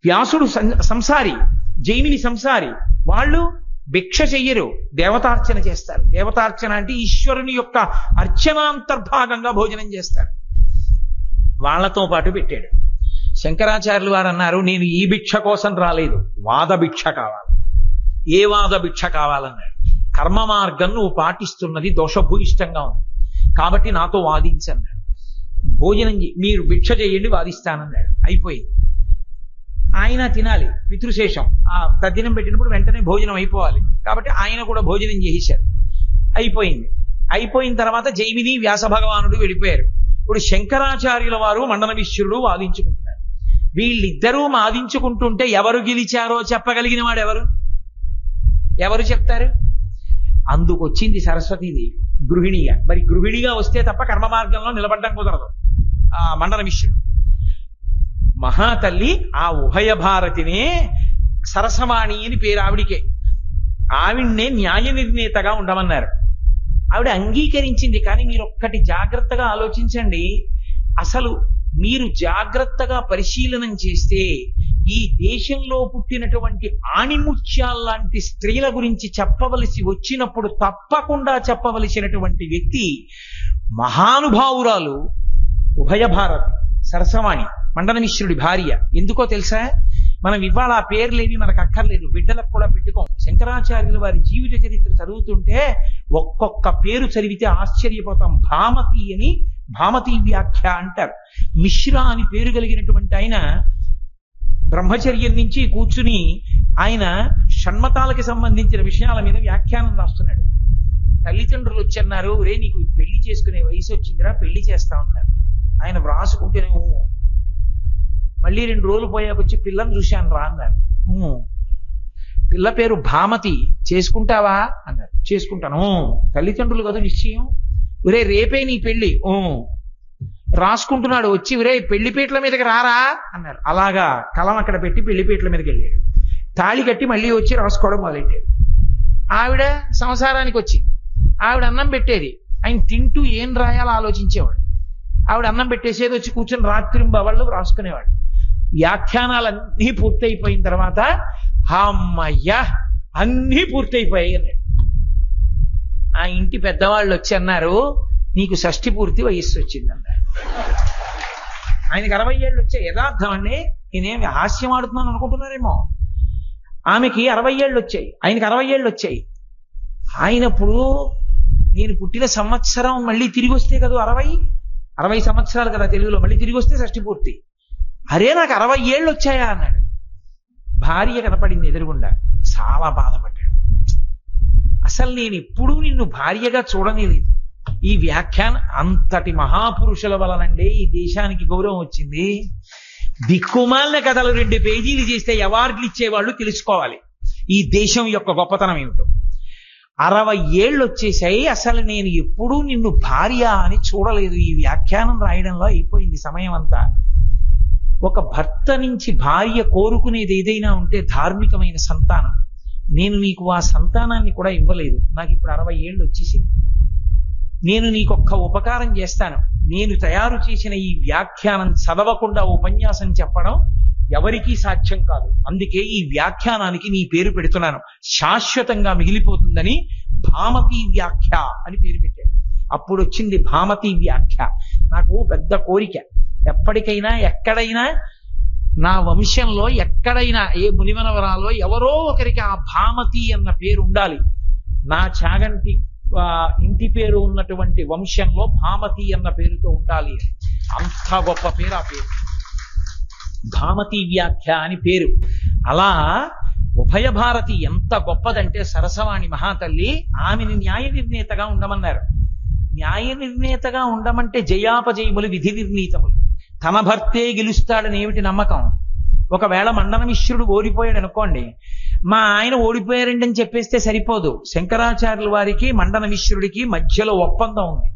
వ్యాసుడు సంసారి, జైమిని సంసారి, వాళ్ళు భిక్ష చెయ్యరు, దేవతార్చన చేస్తారు. దేవతార్చన అంటే ఈశ్వరుని యొక్క అర్చనాంతర్భాగంగా భోజనం చేస్తారు. వాళ్లతో పాటు పెట్టాడు. శంకరాచార్యులు వారు అన్నారు, నేను ఈ భిక్ష కోసం రాలేదు, వాద భిక్ష కావాలి. ఏ వాద భిక్ష కావాలన్నాడు. కర్మ మార్గం నువ్వు పాటిస్తున్నది దోషభూయిష్టంగా ఉంది కాబట్టి నాతో వాదించన్నాడు. భోజనం మీరు భిక్ష చేయండి, వాదిస్తానన్నాడు. అయిపోయింది. ఆయన తినాలి, పితృశేషం. ఆ తద్దినం పెట్టినప్పుడు వెంటనే భోజనం అయిపోవాలి కాబట్టి ఆయన కూడా భోజనం చేసేశారు. అయిపోయింది. అయిపోయిన తర్వాత జైమిని వ్యాస భగవానుడు వెళ్ళిపోయారు. ఇప్పుడు శంకరాచార్యుల వారు మండన విశ్రుడు వాదించుకుంటున్నారు. వీళ్ళిద్దరూ వాదించుకుంటుంటే ఎవరు గెలిచారో చెప్పగలిగిన వాడు ఎవరు చెప్తారు? అందుకొచ్చింది సరస్వతీదేవి గృహిణిగా. మరి గృహిణిగా వస్తే తప్ప కర్మ మార్గంలో నిలబడ్డం కుదరదు. ఆ మండన విశ్రుడు మహాతల్లి ఆ ఉభయ భారతినే సరసవాణి అని పేరు ఆవిడికే. ఆవిడ్నే న్యాయ నిర్ణేతగా ఉండమన్నారు. ఆవిడ అంగీకరించింది. కానీ మీరు ఒక్కటి జాగ్రత్తగా ఆలోచించండి. అసలు మీరు జాగ్రత్తగా పరిశీలనం చేస్తే ఈ దేశంలో పుట్టినటువంటి ఆణిముత్యాల్లాంటి స్త్రీల గురించి చెప్పవలసి వచ్చినప్పుడు తప్పకుండా చెప్పవలసినటువంటి వ్యక్తి మహానుభావురాలు ఉభయ భారతి సరసవాణి మండన మిశ్రుడి భార్య. ఎందుకో తెలుసా? మనం ఇవాళ ఆ పేర్లేవి మనకు అక్కర్లేదు, బిడ్డలకు కూడా పెట్టుకోం. శంకరాచార్యుల వారి జీవిత చరిత్ర చదువుతుంటే ఒక్కొక్క పేరు చదివితే ఆశ్చర్యపోతాం. భామతి అని భామతి వ్యాఖ్య అంటారు. మిశ్ర అని పేరు కలిగినటువంటి ఆయన బ్రహ్మచర్యం నుంచి కూర్చుని ఆయన షణ్మతాలకి సంబంధించిన విషయాల మీద వ్యాఖ్యానం రాస్తున్నాడు. తల్లిదండ్రులు వచ్చన్నారు, రే నీకు పెళ్లి చేసుకునే వయసు వచ్చిందిరా, పెళ్లి చేస్తా ఉన్నారు. ఆయన వ్రాసుకుంటేనే మళ్ళీ 2 రోజులు పోయాక వచ్చి పిల్లని చూశాను రా అన్నారు. పిల్ల పేరు భామతి, చేసుకుంటావా అన్నారు. చేసుకుంటాను. తల్లిదండ్రులు కదా నిశ్చయం. ఒరే రేపే నీ పెళ్లి. రాసుకుంటున్నాడు. వచ్చి ఒరే పెళ్లిపీటల మీదకి రారా అన్నారు. అలాగా కలం అక్కడ పెట్టి పెళ్లిపీటల మీదకి వెళ్ళాడు. తాళి కట్టి మళ్ళీ వచ్చి రాసుకోవడం మొదలెట్టాడు. ఆవిడ సంసారానికి వచ్చింది. ఆవిడ అన్నం పెట్టేది. ఆయన తింటూ ఏం రాయాలో ఆలోచించేవాడు. ఆవిడ అన్నం పెట్టేసేది, వచ్చి కూర్చొని రాత్రింబవళ్ళు రాసుకునేవాడు. వ్యాఖ్యానాలన్నీ పూర్తయిపోయిన తర్వాత అమ్మయ్యా అన్నీ పూర్తయిపోయాయి అన్నాడు. ఆ ఇంటి పెద్దవాళ్ళు వచ్చి అన్నారు, నీకు షష్ఠి పూర్తి వయస్సు వచ్చిందన్నారు. ఆయనకి 60 ఏళ్ళు వచ్చాయి. యథార్థం అండి, నేనేమి హాస్యం ఆడుతున్నాను అనుకుంటున్నారేమో. ఆమెకి 60 ఏళ్ళు వచ్చాయి, ఆయనకి 60 ఏళ్ళు వచ్చాయి. ఆయనప్పుడు నేను పుట్టిన సంవత్సరం మళ్ళీ తిరిగి వస్తే కదా 60 సంవత్సరాలు కదా తెలుగులో, మళ్ళీ తిరిగి వస్తే షష్ఠి పూర్తి. అరే నాకు 60 ఏళ్ళు వచ్చాయా అన్నాడు. భార్య కనపడింది ఎదురుగుండా. చాలా బాధపడ్డాడు. అసలు నేను ఎప్పుడూ నిన్ను భార్యగా చూడనేలేదు. ఈ వ్యాఖ్యానం అంతటి మహాపురుషుల వలనండే ఈ దేశానికి గౌరవం వచ్చింది. దిక్కుమాలిన కథలు 2 పేజీలు చేస్తే అవార్డులు ఇచ్చేవాళ్ళు తెలుసుకోవాలి ఈ దేశం యొక్క గొప్పతనం ఏమిటో. 60 ఏళ్ళు వచ్చేసాయి, అసలు నేను ఎప్పుడూ నిన్ను భార్య అని చూడలేదు. ఈ వ్యాఖ్యానం రాయడంలో అయిపోయింది సమయం అంతా. ఒక భర్త నుంచి భార్య కోరుకునేది ఏదైనా ఉంటే ధార్మికమైన సంతానం. నేను నీకు ఆ సంతానాన్ని కూడా ఇవ్వలేదు. నాకు ఇప్పుడు 60 ఏళ్ళు వచ్చేసాయి. నేను నీకొక్క ఉపకారం చేస్తాను. నేను తయారు చేసిన ఈ వ్యాఖ్యానం చదవకుండా ఉపన్యాసం చెప్పడం ఎవరికీ సాధ్యం కాదు. అందుకే ఈ వ్యాఖ్యానానికి నీ పేరు పెడుతున్నాను, శాశ్వతంగా మిగిలిపోతుందని భామతి వ్యాఖ్య అని పేరు పెట్టాడు. అప్పుడు వచ్చింది భామతి వ్యాఖ్య. నాకు పెద్ద కోరిక, ఎప్పటికైనా ఎక్కడైనా నా వంశంలో ఎక్కడైనా ఏ మునిమనవరాలో ఎవరో ఒకరికి ఆ భామతి అన్న పేరు ఉండాలి. నా చాగంటి ఇంటి పేరు ఉన్నటువంటి వంశంలో భామతి అన్న పేరుతో ఉండాలి. అంత గొప్ప పేరు ఆ పేరు, భామతి వ్యాఖ్య అని పేరు. అలా ఉభయ భారతి ఎంత గొప్పదంటే సరసవాణి మహాతల్లి ఆమెని న్యాయ నిర్ణేతగా ఉండమన్నారు. న్యాయ నిర్ణేతగా ఉండమంటే జయాపజయములు విధి నిర్ణీతములు. తన భర్తే గెలుస్తాడని ఏమిటి నమ్మకం? ఒకవేళ మండన మిశ్రుడు ఓడిపోయాడు అనుకోండి, మా ఆయన ఓడిపోయారండి అని చెప్పేస్తే సరిపోదు. శంకరాచార్యుల వారికి మండన మిశ్రుడికి మధ్యలో ఒప్పందం ఉంది.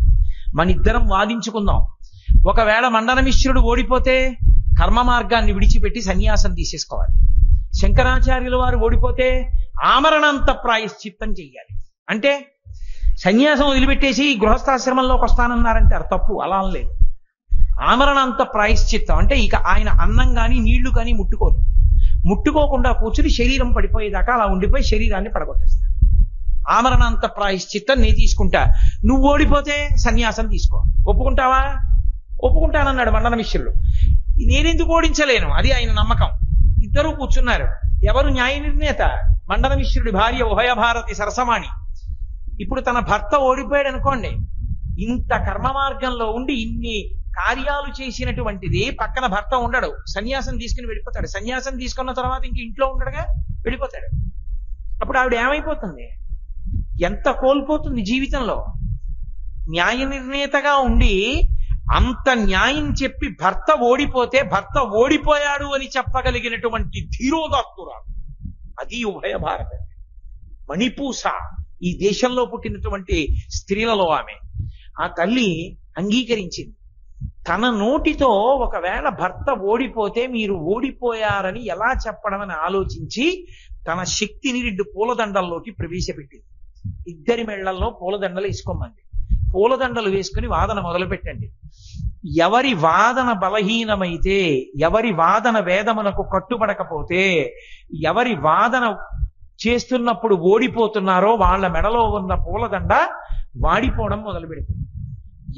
మన ఇద్దరం వాదించుకుందాం. ఒకవేళ మండన మిశ్రుడు ఓడిపోతే కర్మ మార్గాన్ని విడిచిపెట్టి సన్యాసం తీసేసుకోవాలి. శంకరాచార్యుల వారు ఓడిపోతే ఆమరణాంత ప్రాయశ్చిత్తం చెయ్యాలి. అంటే సన్యాసం వదిలిపెట్టేసి గృహస్థాశ్రమంలోకి వస్తానన్నారంటారు, తప్పు. అలా అనలేదు. ఆమరణాంత ప్రాయశ్చిత్తం అంటే ఇక ఆయన అన్నం కానీ నీళ్లు కానీ ముట్టుకోకుండా కూర్చుని శరీరం పడిపోయేదాకా అలా ఉండిపోయి శరీరాన్ని పడగొట్టేస్తారు. ఆమరణాంత ప్రాయశ్చిత్తం నేను తీసుకుంటా, నువ్వు ఓడిపోతే సన్యాసం తీసుకోవాలి. ఒప్పుకుంటావా? ఒప్పుకుంటానన్నాడు మండన మిశ్రుడు. నేనెందుకు ఓడించలేను, అది ఆయన నమ్మకం. ఇద్దరూ కూర్చున్నారు. ఎవరు న్యాయ నిర్ణేత? మండన మిశ్రుడి భార్య ఉభయ భారతి సరసవాణి. ఇప్పుడు తన భర్త ఓడిపోయాడు అనుకోండి, ఇంత కర్మ మార్గంలో ఉండి ఇన్ని కార్యాలు చేసినటువంటిది పక్కన భర్త ఉండడు, సన్యాసం తీసుకుని వెళ్ళిపోతాడు. సన్యాసం తీసుకున్న తర్వాత ఇంక ఇంట్లో ఉండడుగా, వెళ్ళిపోతాడు. అప్పుడు ఆవిడ ఏమైపోతుంది? ఎంత కోల్పోతుంది జీవితంలో. న్యాయ నిర్ణేతగా ఉండి అంత న్యాయం చెప్పి భర్త ఓడిపోతే భర్త ఓడిపోయాడు అని చెప్పగలిగినటువంటి ధీరోదాత్తురాలు అది ఉభయ భారత మణిపూస. ఈ దేశంలో పుట్టినటువంటి స్త్రీలలో ఆమె. ఆ తల్లి అంగీకరించింది. తన నోటితో ఒకవేళ భర్త ఓడిపోతే మీరు ఓడిపోయారని ఎలా చెప్పడం అని ఆలోచించి తన శక్తిని 2 పూలదండల్లోకి ప్రవేశపెట్టింది. ఇద్దరి మెళ్లల్లో పూలదండలు వేసుకోమంది. పూలదండలు వేసుకుని వాదన మొదలు పెట్టండి. ఎవరి వాదన బలహీనమైతే, ఎవరి వాదన వేదమునకు కట్టుబడకపోతే, ఎవరి వాదన చేస్తున్నప్పుడు ఓడిపోతున్నారో వాళ్ళ మెడలో ఉన్న పూలదండ వాడిపోవడం మొదలు పెడుతుంది.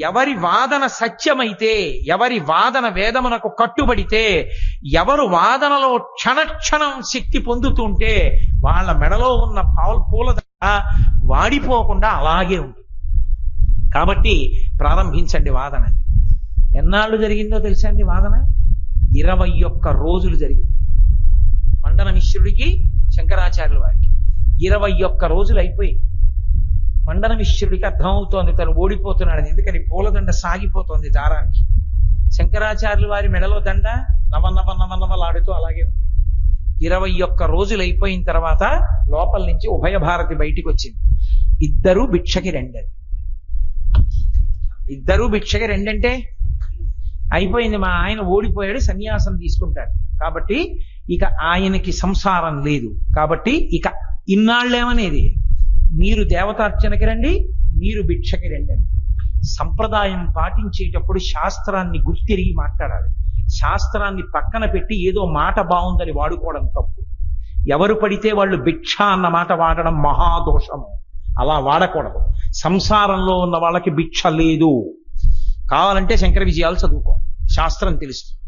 ఎవరి వాదన సత్యమైతే, ఎవరి వాదన వేదమునకు కట్టుబడితే, ఎవరు వాదనలో క్షణక్షణం శక్తి పొందుతుంటే వాళ్ళ మెడలో ఉన్న పూలదండ వాడిపోకుండా అలాగే ఉంటుంది. కాబట్టి ప్రారంభించండి వాదన. ఎన్నాళ్ళు జరిగిందో తెలుసా అండి వాదన? 21 రోజులు జరిగింది. మండన మిశ్రుడికి శంకరాచార్యుల వారికి 21 రోజులు అయిపోయింది. మండన మిశ్రుడికి అర్థమవుతోంది తను ఓడిపోతున్నాడు. ఎందుకని పూలదండ సాగిపోతోంది దారానికి. శంకరాచార్యుల వారి మెడలో దండ నవనవలాడుతూ అలాగే ఉంది. 21 రోజులు అయిపోయిన తర్వాత లోపల నుంచి ఉభయ భారతి బయటికి వచ్చింది. ఇద్దరు భిక్షకి రెండండి. ఇద్దరు భిక్షకి రెండంటే అయిపోయింది. మా ఆయన ఓడిపోయాడు, సన్యాసం తీసుకుంటాడు. కాబట్టి ఇక ఆయనకి సంసారం లేదు. కాబట్టి ఇక ఇన్నాళ్ళేమనేది మీరు దేవతార్చనకి రండి, మీరు భిక్షకి రండి అని. సంప్రదాయం పాటించేటప్పుడు శాస్త్రాన్ని గుర్తిరిగి మాట్లాడాలి. శాస్త్రాన్ని పక్కన పెట్టి ఏదో మాట బాగుందని వాడుకోవడం తప్పు. ఎవరు పడితే వాళ్ళు భిక్ష అన్న మాట వాడడం మహాదోషము. అలా వాడకూడదు. సంసారంలో ఉన్న వాళ్ళకి భిక్ష లేదు. కావాలంటే శంకర విజయాలు చదువుకోవాలి, శాస్త్రం తెలుస్తుంది.